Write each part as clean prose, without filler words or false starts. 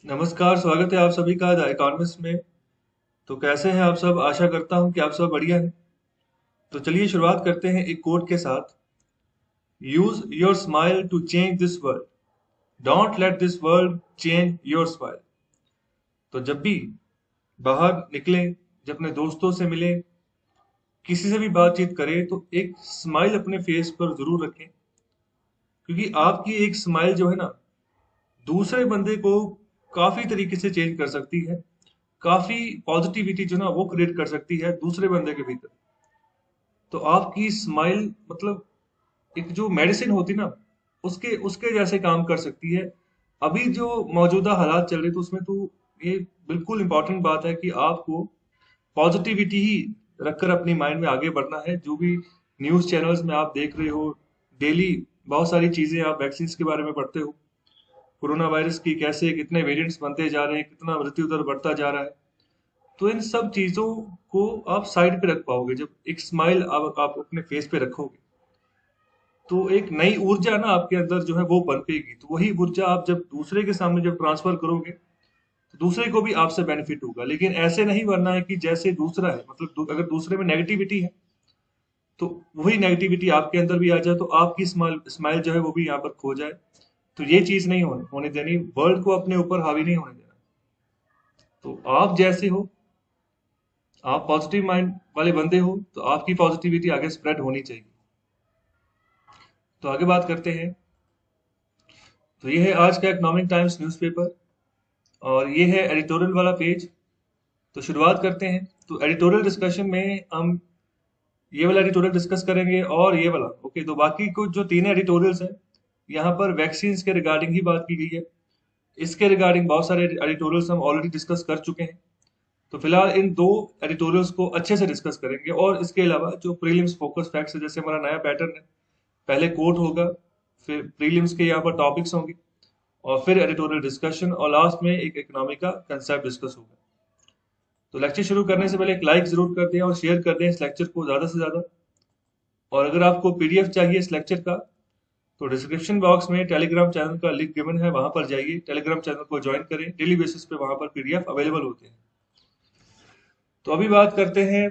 नमस्कार, स्वागत है आप सभी का द इकोनॉमिस्ट में। तो कैसे हैं आप सब? आशा करता हूं कि आप सब बढ़िया हैं। तो चलिए शुरुआत करते हैं एक कोट के साथ। Use your smile to change this world, don't let this world change your smile. तो जब भी बाहर निकले, जब अपने दोस्तों से मिले, किसी से भी बातचीत करें तो एक स्माइल अपने फेस पर जरूर रखें, क्योंकि आपकी एक स्माइल जो है ना, दूसरे बंदे को काफी तरीके से चेंज कर सकती है। काफी पॉजिटिविटी जो ना वो क्रिएट कर सकती है दूसरे बंदे के भीतर। तो आपकी स्माइल मतलब एक जो मेडिसिन होती ना, उसके उसके जैसे काम कर सकती है। अभी जो मौजूदा हालात चल रहे तो उसमें तो ये बिल्कुल इंपॉर्टेंट बात है कि आपको पॉजिटिविटी ही रखकर अपनी माइंड में आगे बढ़ना है। जो भी न्यूज़ चैनल्स में आप देख रहे हो, डेली बहुत सारी चीजें आप वैक्सीन के बारे में पढ़ते हो, कोरोना वायरस की कैसे कितने वेरिएंट्स बनते जा रहे हैं, कितना मृत्यु दर बढ़ता जा रहा है। तो इन सब चीजों को आप साइड पे रख पाओगे जब एक स्माइल आप अपने फेस पे रखोगे। तो एक नई ऊर्जा ना आपके अंदर जो है वो पनपेगी। तो वही ऊर्जा आप जब दूसरे के सामने जब ट्रांसफर करोगे तो दूसरे को भी आपसे बेनिफिट होगा। लेकिन ऐसे नहीं बनना है कि जैसे दूसरा है, मतलब अगर दूसरे में नेगेटिविटी है तो वही नेगेटिविटी आपके अंदर भी आ जाए, तो आपकी स्माइल स्माइल जो है वो भी यहाँ पर खो जाए। तो ये चीज नहीं होने देनी, वर्ल्ड को अपने ऊपर हावी नहीं होने देना। तो आप जैसे हो, आप पॉजिटिव माइंड वाले बंदे हो, तो आपकी पॉजिटिविटी आगे स्प्रेड होनी चाहिए। तो आगे बात करते हैं। तो ये है आज का इकोनॉमिक टाइम्स न्यूज़पेपर, और ये है एडिटोरियल वाला पेज। तो शुरुआत करते हैं। तो एडिटोरियल डिस्कशन में हम ये वाला एडिटोरियल डिस्कस करेंगे और ये वाला, ओके। तो बाकी कुछ जो तीन एडिटोरियल्स हैं, यहाँ पर वैक्सीन के रिगार्डिंग ही बात की गई है। इसके रिगार्डिंग बहुत सारे एडिटोरियल्स हम ऑलरेडी डिस्कस कर चुके हैं। तो फिलहाल इन दो एडिटोरियल्स को अच्छे से डिस्कस करेंगे, और इसके अलावा जो प्रीलिम्स फोकस फैक्ट्स है, जैसे हमारा नया पैटर्न है, पहले कोट होगा, फिर प्रीलिम्स के यहाँ पर टॉपिक्स होंगे, और फिर एडिटोरियल डिस्कशन, और लास्ट में एक इकोनॉमी का कंसेप्ट डिस्कस होगा। तो लेक्चर शुरू करने से पहले एक लाइक जरूर कर दें और शेयर कर दें इस लेक्चर को ज्यादा से ज्यादा। और अगर आपको पीडीएफ चाहिए इस लेक्चर का, तो डिस्क्रिप्शन बॉक्स में टेलीग्राम चैनल का लिंक गिवन है, वहां पर जाइए, टेलीग्राम चैनल को ज्वाइन करें। डेली बेसिस पे वहां पर पीडीएफ अवेलेबल होते हैं। तो अभी बात करते हैं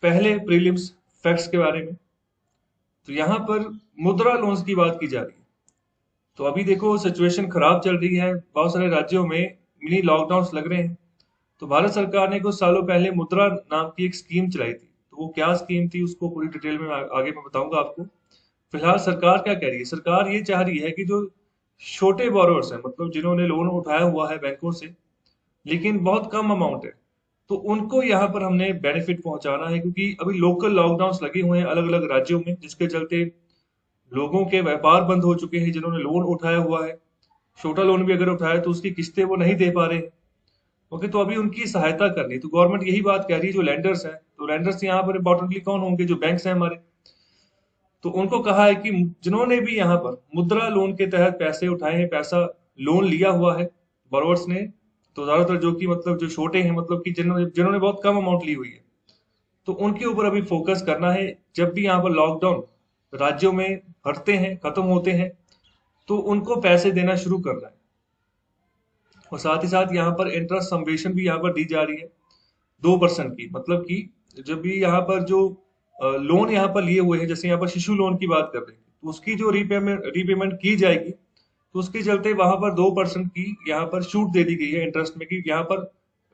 पहले प्रीलिम्स फैक्ट्स के बारे में। तो यहाँ पर मुद्रा लोन्स की बात की जा रही है। तो अभी देखो सिचुएशन खराब चल रही है, बहुत सारे राज्यों में मिनी लॉकडाउन्स लग रहे हैं। तो भारत सरकार ने कुछ सालों पहले मुद्रा नाम की एक स्कीम चलाई थी। तो वो क्या स्कीम थी उसको पूरी डिटेल में आगे मैं बताऊंगा आपको। फिलहाल सरकार क्या कह रही है? सरकार ये चाह रही है कि जो छोटे बोरोवर्स हैं, मतलब जिन्होंने लोन उठाया हुआ है बैंकों से, लेकिन बहुत कम अमाउंट है, तो उनको यहाँ पर हमने बेनिफिट पहुंचाना है। क्योंकि अभी लोकल लॉकडाउन लगे हुए हैं अलग अलग राज्यों में, जिसके चलते लोगों के व्यापार बंद हो चुके हैं। जिन्होंने लोन उठाया हुआ है, छोटा लोन भी अगर उठाया तो उसकी किस्तें वो नहीं दे पा रहे हैं। ओके, तो अभी उनकी सहायता करनी, तो गवर्नमेंट यही बात कह रही है। जो लैंडर्स हैं, तो लैंडर्स यहाँ पर इंपॉर्टेंटली कौन होंगे? जो बैंक्स हैं हमारे। तो उनको कहा है कि जिन्होंने भी यहाँ पर मुद्रा लोन के तहत पैसे उठाए हैं, पैसा लोन लिया हुआ है बोरोवर्स ने, तो ज्यादातर जो कि मतलब जो छोटे हैं, मतलब कि जिन्होंने जिन्होंने बहुत कम अमाउंट ली हुई है, तो उनके ऊपर अभी फोकस करना है। जब भी यहाँ पर लॉकडाउन राज्यों में हटते हैं, खत्म होते हैं, तो उनको पैसे देना शुरू करना है। और साथ ही साथ यहाँ पर इंटरेस्ट सब्वेशन भी यहाँ पर दी जा रही है 2% की। मतलब कि जब भी यहाँ पर जो लोन यहाँ पर लिए हुए हैं, जैसे यहाँ पर शिशु लोन की बात कर रहे हैं, तो उसकी जो रीपेमेंट रीपेमेंट की जाएगी, तो उसके चलते वहां पर 2% की यहाँ पर छूट दे दी गई है इंटरेस्ट में, कि यहाँ पर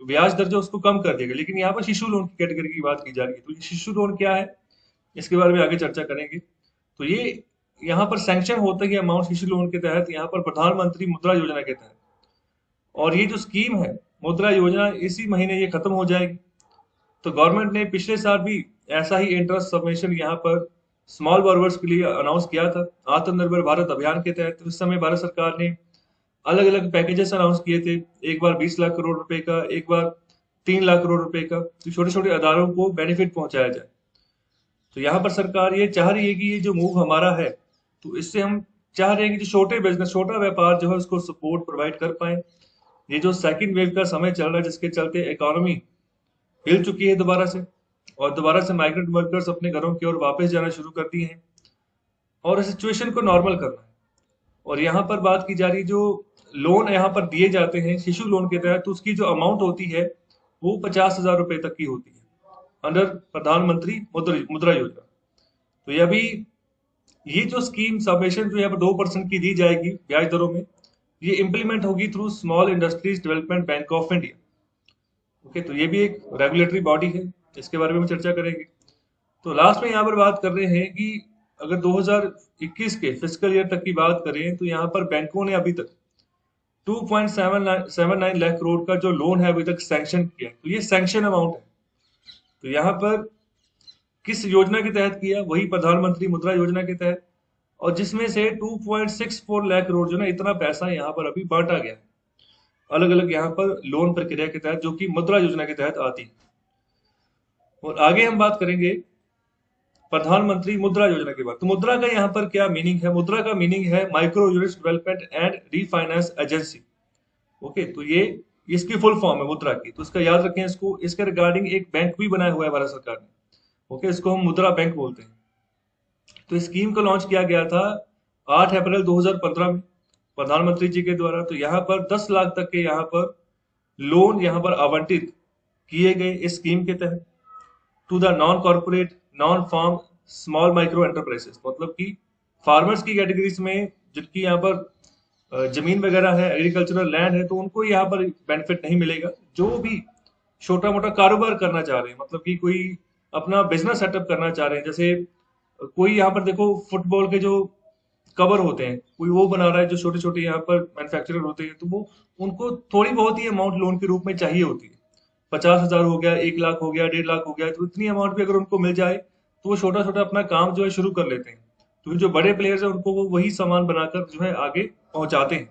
ब्याज दर जो उसको कम कर देगा। लेकिन यहाँ पर शिशु लोन की कैटेगरी की बात की जा रही है। तो ये शिशु लोन क्या है, इसके बारे में आगे चर्चा करेंगे। तो ये यहाँ पर सैंक्शन होता है अमाउंट शिशु लोन के तहत, यहाँ पर प्रधानमंत्री मुद्रा योजना के तहत। और ये जो स्कीम है मुद्रा योजना, इसी महीने ये खत्म हो जाएगी। तो गवर्नमेंट ने पिछले साल भी ऐसा ही इंटरेस्ट सबमिशन यहाँ पर स्मॉल बोरोवर्स के लिए अनाउंस किया था, आत्मनिर्भर भारत अभियान के तहत। उस समय भारत सरकार ने अलग अलग पैकेजेस अनाउंस किए थे, एक बार 20 लाख करोड़ रुपए का, एक बार 3 लाख करोड़ रुपए का, तो छोटे छोटे अदारों को बेनिफिट पहुंचाया जाए। तो यहाँ पर सरकार ये चाह रही है कि ये जो मूव हमारा है, तो इससे हम चाह रहे हैं कि जो छोटे बिजनेस, छोटा व्यापार जो है, उसको सपोर्ट प्रोवाइड कर पाए। ये जो सेकंड वेव का समय चल रहा है, जिसके चलते इकोनॉमी हिल चुकी है दोबारा से, और दोबारा से माइग्रेंट वर्कर्स अपने घरों की ओर वापस जाना शुरू कर दिए हैं, और इस सिचुएशन को नॉर्मल करना है। और यहाँ पर बात की जा रही जो लोन यहाँ पर दिए जाते हैं शिशु लोन के तहत, तो उसकी जो अमाउंट होती है वो 50,000 रुपए तक की होती है अंडर प्रधानमंत्री मुद्रा योजना। तो ये अभी ये जो स्कीम सबमिशन जो यहाँ पर 2% की दी जाएगी ब्याज दरों में, ये इम्प्लीमेंट होगी through small industries development bank of India. Okay, तो ये भी एक रेगुलेटरी बॉडी है, इसके बारे में हम चर्चा करेंगे। तो लास्ट में यहाँ पर बात कर रहे हैं कि अगर 2021 के फिस्कल ईयर तक की बात करें तो यहाँ पर बैंकों ने अभी तक 2.79 लाख करोड़ का जो लोन है अभी तक सैंक्शन किया है। तो ये सैंक्शन अमाउंट है। तो यहाँ पर किस योजना के तहत किया, वही प्रधानमंत्री मुद्रा योजना के तहत, और जिसमें से 2.64 लाख करोड़ जो ना इतना पैसा यहाँ पर अभी बांटा गया है अलग अलग यहाँ पर लोन प्रक्रिया के तहत, जो कि मुद्रा योजना के तहत आती है। और आगे हम बात करेंगे प्रधानमंत्री मुद्रा योजना के बाद। तो मुद्रा का यहाँ पर क्या मीनिंग है? मुद्रा का मीनिंग है micro units development and refinance agency. Okay, तो ये इसकी फुल फॉर्म है मुद्रा की, तो इसका याद रखें इसको। इसके रिगार्डिंग एक बैंक भी बनाया हुआ है भारत सरकार ने। ओके, इसको हम मुद्रा बैंक बोलते हैं। तो इस स्कीम को लॉन्च किया गया था 8 अप्रैल 2015 में प्रधानमंत्री जी के द्वारा। तो यहाँ पर 10 लाख तक के यहाँ पर लोन यहाँ पर आवंटित किए गए इस स्कीम के तहत to the non corporate non farm small micro enterprises, मतलब कि फार्मर्स की कैटेगरीज में जिनकी यहाँ पर जमीन वगैरह है, एग्रीकल्चरल लैंड है, तो उनको यहाँ पर बेनिफिट नहीं मिलेगा। जो भी छोटा मोटा कारोबार करना चाह रहे हैं, मतलब कि कोई अपना बिजनेस सेटअप करना चाह रहे हैं, जैसे कोई यहाँ पर देखो फुटबॉल के जो कवर होते हैं, कोई वो बना रहा है, जो छोटे छोटे यहाँ पर मैन्युफैक्चरर होते हैं, तो वो उनको थोड़ी बहुत ही अमाउंट लोन के रूप में चाहिए होती है। 50,000 हो गया, 1 लाख हो गया, 1.5 लाख हो गया, तो इतनी अमाउंट भी अगर उनको मिल जाए तो वो छोटा छोटा अपना काम जो है शुरू कर लेते हैं। तो जो बड़े प्लेयर्स हैं उनको वो वही सामान बनाकर जो है आगे पहुंचाते हैं।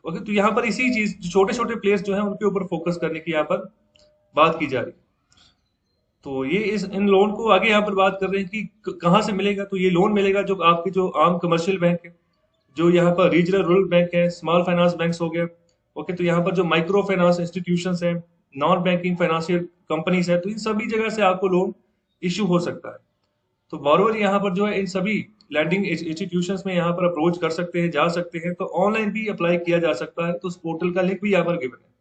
ओके, तो यहाँ पर इसी चीज जो छोटे छोटे प्लेयर्स जो है उनके ऊपर फोकस करने की यहाँ पर बात की जा रही है। तो ये इन लोन को आगे यहाँ पर बात कर रहे हैं कि कहाँ से मिलेगा। तो ये लोन मिलेगा जो आपके जो आम कमर्शियल बैंक है, जो यहाँ पर रीजनल रूरल बैंक है, स्मॉल फाइनेंस बैंक्स हो गए। ओके, तो यहाँ पर जो माइक्रो फाइनेंस इंस्टीट्यूशंस हैं, नॉन बैंकिंग फाइनेंशियल कंपनीज है, तो इन सभी जगह से आपको लोन इश्यू हो सकता है। तो बॉरोवर यहाँ पर जो है इन सभी लैंडिंग इंस्टीट्यूशंस में यहाँ पर अप्रोच कर सकते हैं, जा सकते हैं। तो ऑनलाइन भी अप्लाई किया जा सकता है, तो उस पोर्टल का लिंक भी यहाँ पर गिवन है।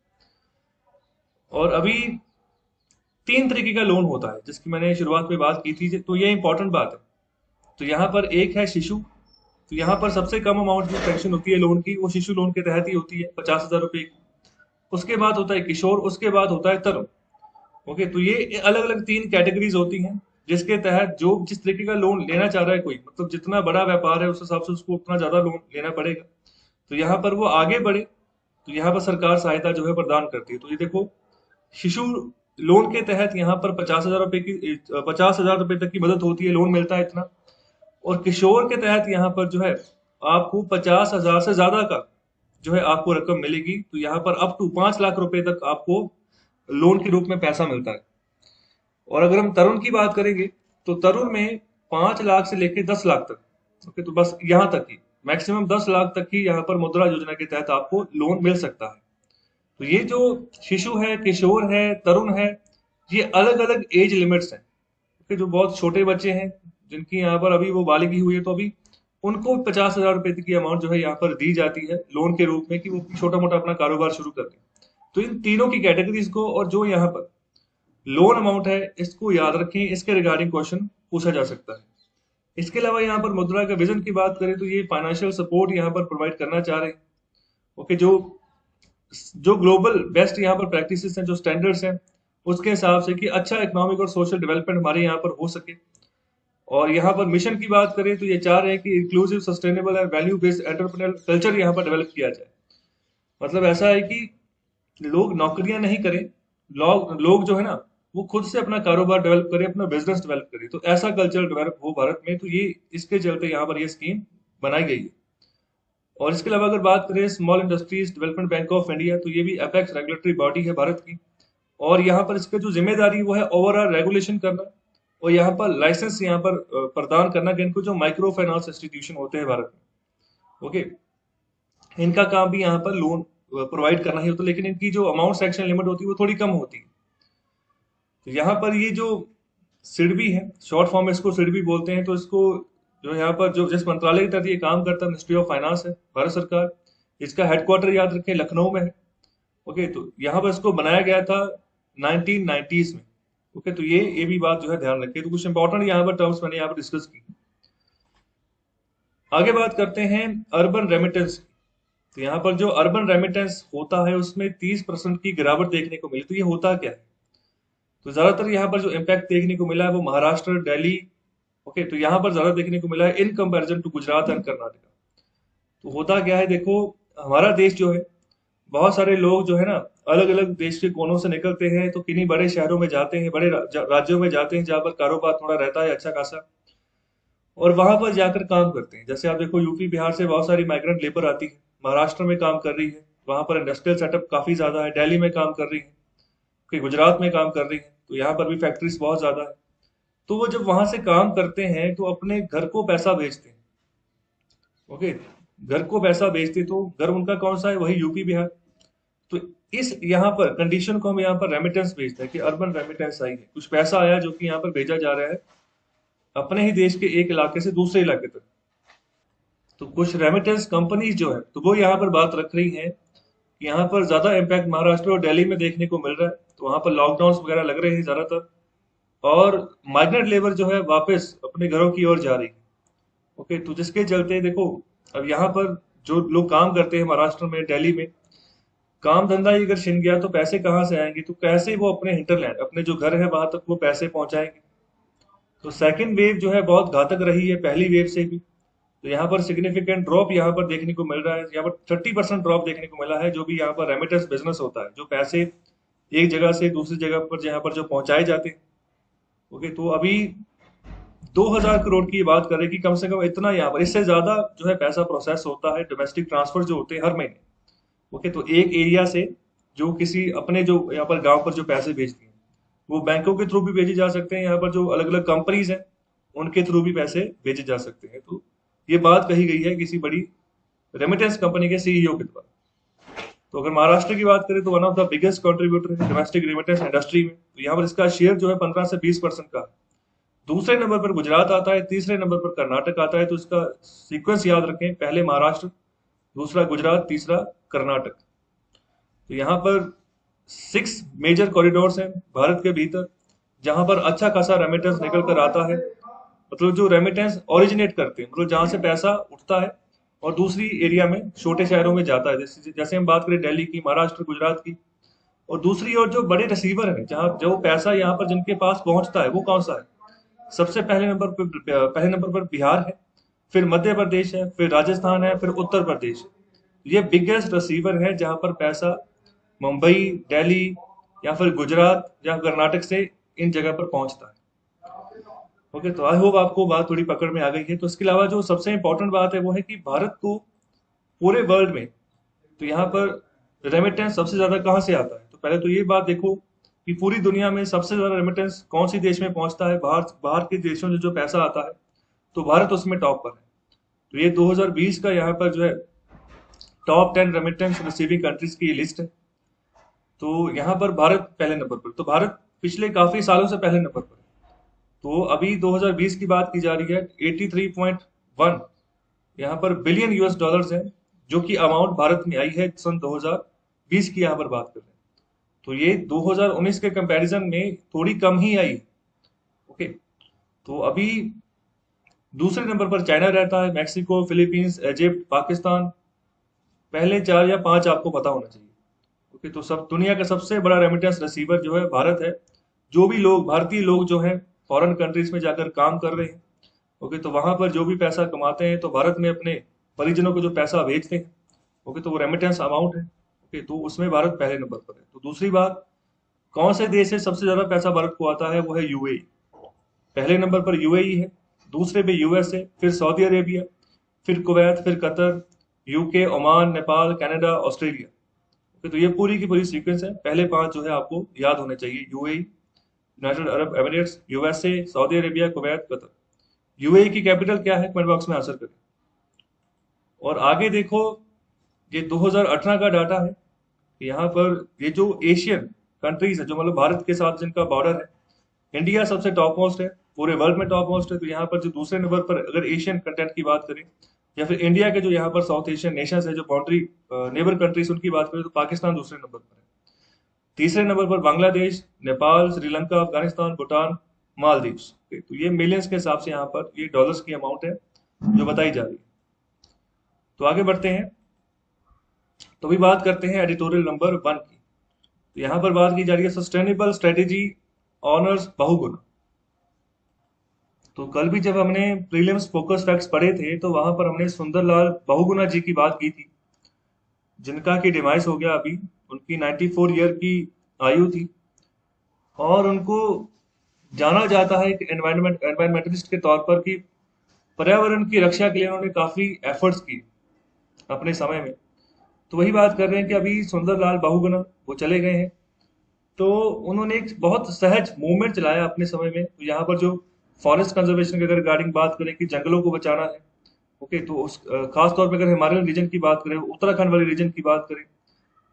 और अभी 3 तरीके का लोन होता है जिसकी मैंने शुरुआत में बात की थी, तो ये इंपॉर्टेंट बात है। तो यहाँ पर एक है शिशु। तो यहाँ पर सबसे कम अमाउंट जो सैंक्शन होती है लोन की, वो शिशु लोन के तहत ही होती है, 50,000 रुपए की। उसके बाद होता है किशोर, उसके बाद होता है तरुण। ओके, तो ये अलग अलग 3 कैटेगरीज होती हैं जिसके तहत जो जिस तरीके का लोन लेना चाह रहा है कोई, मतलब जितना बड़ा व्यापार है उस हिसाब से उसको उतना ज्यादा लोन लेना पड़ेगा। तो यहाँ पर वो आगे बढ़े तो यहाँ पर सरकार सहायता जो है प्रदान करती है। तो ये देखो, शिशु लोन के तहत यहाँ पर 50,000 रुपए तक की मदद होती है, लोन मिलता है इतना। और किशोर के तहत यहाँ पर जो है आपको 50,000 से ज्यादा का जो है आपको रकम मिलेगी। तो यहाँ पर अप टू 5 लाख रुपए तक आपको लोन के रूप में पैसा मिलता है। और अगर हम तरुण की बात करेंगे तो तरुण में 5 लाख से लेकर 10 लाख तक। ओके, तो बस यहाँ तक ही मैक्सिमम 10 लाख तक ही यहाँ पर मुद्रा योजना के तहत आपको लोन मिल सकता है। तो ये जो शिशु है, किशोर है, तरुण है, ये अलग अलग एज लिमिट्स हैं। ओके, जो बहुत छोटे बच्चे हैं जिनकी यहाँ पर अभी वो बालिगी हुई है, तो अभी उनको 50,000 रुपए की अमाउंट जो है यहाँ पर दी जाती है लोन के रूप में कि वो छोटा मोटा अपना कारोबार शुरू कर दें। तो इन तीनों की कैटेगरीज को और जो यहाँ पर लोन अमाउंट है इसको याद रखें, इसके रिगार्डिंग क्वेश्चन पूछा जा सकता है। इसके अलावा यहाँ पर मुद्रा के विजन की बात करें तो ये फाइनेंशियल सपोर्ट यहाँ पर प्रोवाइड करना चाह रहे हैं। ओके, जो जो ग्लोबल बेस्ट यहाँ पर प्रैक्टिसेस हैं, जो स्टैंडर्ड्स हैं, उसके हिसाब से कि अच्छा इकोनॉमिक और सोशल डेवलपमेंट हमारे यहाँ पर हो सके। और यहाँ पर मिशन की बात करें तो ये चाह रहे हैं कि inclusive, sustainable and value based entrepreneur culture यहाँ पर डेवलप किया जाए। मतलब ऐसा है कि लोग नौकरियां नहीं करें, लोग जो है ना वो खुद से अपना कारोबार डेवलप करें, अपना बिजनेस डेवलप करें। तो ऐसा कल्चर डेवलप हो भारत में, तो ये इसके चलते यहाँ पर ये स्कीम बनाई गई है। और इसके अलावा अगर बात करें small industries development bank of India, तो ये भी अपेक्स रेगुलेटरी बॉडी है भारत की। और यहाँ पर इसका जो जिम्मेदारी वो है ओवरऑल रेगुलेशन करना और यहाँ पर लाइसेंस यहाँ पर प्रदान करना कि इनको जो माइक्रो फाइनेंस इंस्टीट्यूशन होते हैं भारत में, ओके, इनका काम भी यहाँ पर लोन प्रोवाइड करना ही होता है। लेकिन इनकी जो अमाउंट सेक्शन लिमिट होती है वो थोड़ी कम होती है। तो यहाँ पर ये जो सिडबी है, शॉर्ट फॉर्म में इसको सिडबी बोलते हैं, तो इसको जो यहाँ पर जो जिस मंत्रालय के तहत ये काम करता है, मिनिस्ट्री ऑफ फाइनेंस है, भारत सरकार। इसका हेडक्वार्टर याद रखें लखनऊ में है। ओके, तो यहाँ पर इसको बनाया गया था 1990s में। ओके, तो ये भी बात जो है ध्यान रखें। तो कुछ इंपॉर्टेंट यहाँ पर टर्म्स मैंने यहाँ पर डिस्कस की। आगे बात करते हैं अर्बन रेमिटेंस की। तो यहाँ पर जो अर्बन रेमिटेंस होता है उसमें 30% की गिरावट देखने को मिली। तो ये होता क्या है? तो ज्यादातर यहाँ पर जो इम्पैक्ट देखने को मिला है वो महाराष्ट्र, दिल्ली। ओके, तो यहाँ पर ज्यादा देखने को मिला है in comparison to Gujarat and Karnataka. तो होता क्या है, देखो हमारा देश जो है, बहुत सारे लोग जो है ना अलग अलग देश के कोनों से निकलते हैं, तो किन्हीं बड़े शहरों में जाते हैं, बड़े राज्यों में जाते हैं जहाँ पर कारोबार थोड़ा रहता है अच्छा खासा, और वहां पर जाकर काम करते हैं। जैसे आप देखो यूपी बिहार से बहुत सारी माइग्रेंट लेबर आती है, महाराष्ट्र में काम कर रही है, वहां पर इंडस्ट्रियल सेटअप काफी ज्यादा है, दिल्ली में काम कर रही है, कि गुजरात में काम कर रही है, तो यहाँ पर भी फैक्ट्रीज बहुत ज्यादा है। तो वो जब वहां से काम करते हैं तो अपने घर को पैसा भेजते हैं। ओके, घर को पैसा भेजते, तो घर उनका कौन सा है? वही यूपी बिहार। तो इस यहाँ पर कंडीशन को हम यहाँ पर रेमिटेंस भेजते हैं कि अर्बन रेमिटेंस आई है, कुछ पैसा आया जो कि यहाँ पर भेजा जा रहा है अपने ही देश के एक इलाके से दूसरे इलाके तक। तो कुछ रेमिटेंस कंपनीज जो है तो वो यहाँ पर बात रख रही हैं कि यहाँ पर ज्यादा इम्पैक्ट महाराष्ट्र और दिल्ली में देखने को मिल रहा है, तो वहां पर लॉकडाउन वगैरह लग रहे हैं ज्यादातर, और माइग्रेंट लेबर जो है वापस अपने घरों की ओर जा रही है। ओके, तो जिसके चलते देखो अब यहाँ पर जो लोग काम करते हैं महाराष्ट्र में, दिल्ली में, काम धंधा ही अगर छिन गया तो पैसे कहाँ से आएंगे? तो कैसे वो अपने हिंटरलैंड, अपने जो घर है वहां तक वो पैसे पहुंचाएंगे? तो सेकंड वेव जो है बहुत घातक रही है पहली वेव से भी। तो यहाँ पर सिग्निफिकेंट ड्रॉप यहाँ पर देखने को मिल रहा है। यहाँ पर 30% ड्रॉप देखने को मिला है, जो भी यहाँ पर रेमिटेंस बिजनेस होता है, जो पैसे एक जगह से दूसरी जगह पर जहाँ पर जो पहुंचाए जाते हैं। ओके, तो अभी 2000 करोड़ की बात करें कि कम से कम इतना यहाँ पर, इससे ज्यादा जो है पैसा प्रोसेस होता है, डोमेस्टिक ट्रांसफर जो होते हैं हर महीने। ओके, तो एक एरिया से जो किसी अपने जो यहाँ पर गांव पर जो पैसे भेजती हैं वो बैंकों के थ्रू भी भेजे जा सकते हैं, यहाँ पर जो अलग अलग कंपनीज हैं उनके थ्रू भी पैसे भेजे जा सकते हैं। तो ये बात कही गई है किसी बड़ी रेमिटेंस कंपनी के सीईओ के द्वारा। तो अगर महाराष्ट्र की बात करें तो one of the biggest contributor है डोमेस्टिक रेमिटेंस इंडस्ट्री में, तो यहाँ पर इसका शेयर जो है 15 से 20% का है। दूसरे नंबर पर गुजरात आता है, तीसरे नंबर पर कर्नाटक आता है। तो इसका सीक्वेंस याद रखें, पहले महाराष्ट्र, दूसरा गुजरात, तीसरा कर्नाटक। तो यहाँ पर 6 मेजर कॉरिडोर्स हैं भारत के भीतर, जहां पर अच्छा खासा रेमिटेंस निकल कर आता है। मतलब जो रेमिटेंस ओरिजिनेट करते हैं, मतलब जहां से पैसा उठता है और दूसरी एरिया में छोटे शहरों में जाता है। जैसे जैसे हम बात करें दिल्ली की, महाराष्ट्र, गुजरात की। और दूसरी ओर जो बड़े रिसीवर हैं, जहां जो पैसा यहाँ पर जिनके पास पहुंचता है वो कौन सा है? सबसे पहले नंबर पर बिहार है, फिर मध्य प्रदेश है, फिर राजस्थान है, फिर उत्तर प्रदेश है। ये बिगेस्ट रिसीवर है जहां पर पैसा मुंबई, दिल्ली या फिर गुजरात या कर्नाटक से इन जगह पर पहुंचता है। ओके, तो आई होप आपको बात थोड़ी पकड़ में आ गई है। तो इसके अलावा जो सबसे इंपॉर्टेंट बात है वो है कि भारत को पूरे वर्ल्ड में, तो यहाँ पर रेमिटेंस सबसे ज्यादा कहाँ से आता है? तो पहले तो ये बात देखो कि पूरी दुनिया में सबसे ज्यादा रेमिटेंस कौन सी देश में पहुंचता है, बाहर बाहर के देशों में जो पैसा आता है, तो भारत उसमें टॉप पर है। तो ये 2020 का यहाँ पर जो है टॉप 10 रेमिटेंस रिसीविंग कंट्रीज की लिस्ट है। तो यहाँ पर भारत पहले नंबर पर। तो भारत पिछले काफी सालों से पहले नंबर पर है। तो अभी 2020 की बात की जा रही है, 83.1 यहाँ पर बिलियन यूएस डॉलर्स है, जो कि अमाउंट भारत में आई है सन 2020 की यहाँ पर बात कर रहे हैं। तो ये 2019 के कंपैरिजन में थोड़ी कम ही आई। ओके, तो अभी दूसरे नंबर पर चाइना रहता है, मैक्सिको, फिलीपींस, इजिप्ट, पाकिस्तान। पहले 4 या 5 आपको पता होना चाहिए। ओके, तो सब दुनिया का सबसे बड़ा रेमिटेंस रिसीवर जो है भारत है। जो भी लोग, भारतीय लोग जो है फॉरेन कंट्रीज में जाकर काम कर रहे हैं, ओके, तो वहां पर जो भी पैसा कमाते हैं तो भारत में अपने परिजनों को जो पैसा भेजते हैं, ओके, तो वो रेमिटेंस अमाउंट है। ओके, तो उसमें भारत पहले नंबर पर है। तो दूसरी बात, कौन से देश से सबसे ज्यादा पैसा भारत को आता है? वो है यूएई। पहले नंबर पर यूएई है, दूसरे पे यूएस है, फिर सऊदी अरेबिया, फिर कुवैत, फिर Qatar, UK, Oman, Nepal, Canada, Australia. Okay, तो ये पूरी की पूरी सीक्वेंस है। पहले 5 जो है आपको याद होने चाहिए, UAE, United Arab Emirates, USA, Saudi Arabia, Kuwait, Qatar. UAE की कैपिटल क्या है? कमेंट बॉक्स में आंसर करें। और आगे देखो, ये 2018 का डाटा है। यहाँ पर ये जो एशियन कंट्रीज है, जो मतलब भारत के साथ जिनका बॉर्डर है, इंडिया सबसे टॉप मोस्ट है, पूरे वर्ल्ड में टॉप मोस्ट है। तो यहाँ पर जो दूसरे नंबर पर अगर एशियन कंटेंट की बात करें, या फिर इंडिया के जो यहाँ पर साउथ एशियन नेशंस है, जो बाउंड्री नेबर कंट्रीज, उनकी बात करें तो पाकिस्तान दूसरे नंबर पर है। तीसरे नंबर पर बांग्लादेश, नेपाल, श्रीलंका, अफगानिस्तान, भूटान, मालदीव्स। तो ये मिलियंस के हिसाब से यहाँ पर ये डॉलर्स की अमाउंट है जो बताई जा रही है। तो आगे बढ़ते हैं, तो अभी बात करते हैं एडिटोरियल नंबर 1 की। तो यहाँ पर बात की जा रही है सस्टेनेबल स्ट्रेटेजी ऑनर्स बहुगुणा। तो कल भी जब हमने प्रीलिम्स फोकस फैक्ट्स पढ़े थे तो वहां पर हमने सुंदरलाल बहुगुणा जी की बात की थी, जिनका की डिवाइस हो गया अभी। उनकी 94 ईयर की आयु थी और उनको जाना जाता है एक एनवायरमेंटलिस्ट के तौर पर कि पर्यावरण की रक्षा के लिए उन्होंने काफी एफर्ट्स किए अपने समय में। तो वही बात कर रहे हैं कि अभी सुंदरलाल बहुगुणा वो चले गए हैं, तो उन्होंने एक बहुत सहज मूवमेंट चलाया अपने समय में। तो यहाँ पर जो फॉरेस्ट कंजर्वेशन की अगर रिगार्डिंग बात करें कि जंगलों को बचाना है, ओके, तो उस खास तौर पर अगर हिमालयन रीजन की बात करें, उत्तराखंड वाले रीजन की बात करें,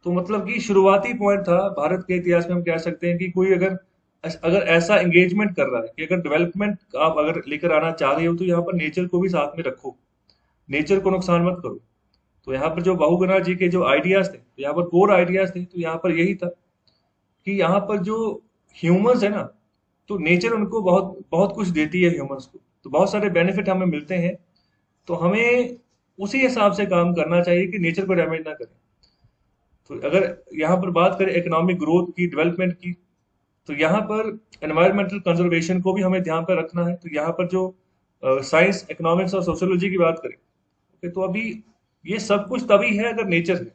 तो मतलब कि शुरुआती पॉइंट था भारत के इतिहास में। हम कह सकते हैं कि कोई अगर अगर ऐसा एंगेजमेंट कर रहा है कि अगर डेवलपमेंट आप अगर लेकर आना चाह रहे हो तो यहाँ पर नेचर को भी साथ में रखो, नेचर को नुकसान मत करो। तो यहाँ पर जो बहुगुणा जी के जो आइडियाज थे, तो यहाँ पर कोर आइडियाज थे, तो यहाँ पर यही था कि यहाँ पर जो ह्यूमंस है ना, तो नेचर उनको बहुत बहुत कुछ देती है ह्यूमंस को, तो बहुत सारे बेनिफिट हमें मिलते हैं। तो हमें उसी हिसाब से काम करना चाहिए कि नेचर को डैमेज ना करें। तो अगर यहाँ पर बात करें इकोनॉमिक ग्रोथ की, डेवलपमेंट की, तो यहाँ पर एनवायरमेंटल कंजर्वेशन को भी हमें ध्यान पर रखना है। तो यहाँ पर जो साइंस, इकोनॉमिक्स और सोशियोलॉजी की बात करें, ओके, तो अभी ये सब कुछ तभी है अगर नेचर है,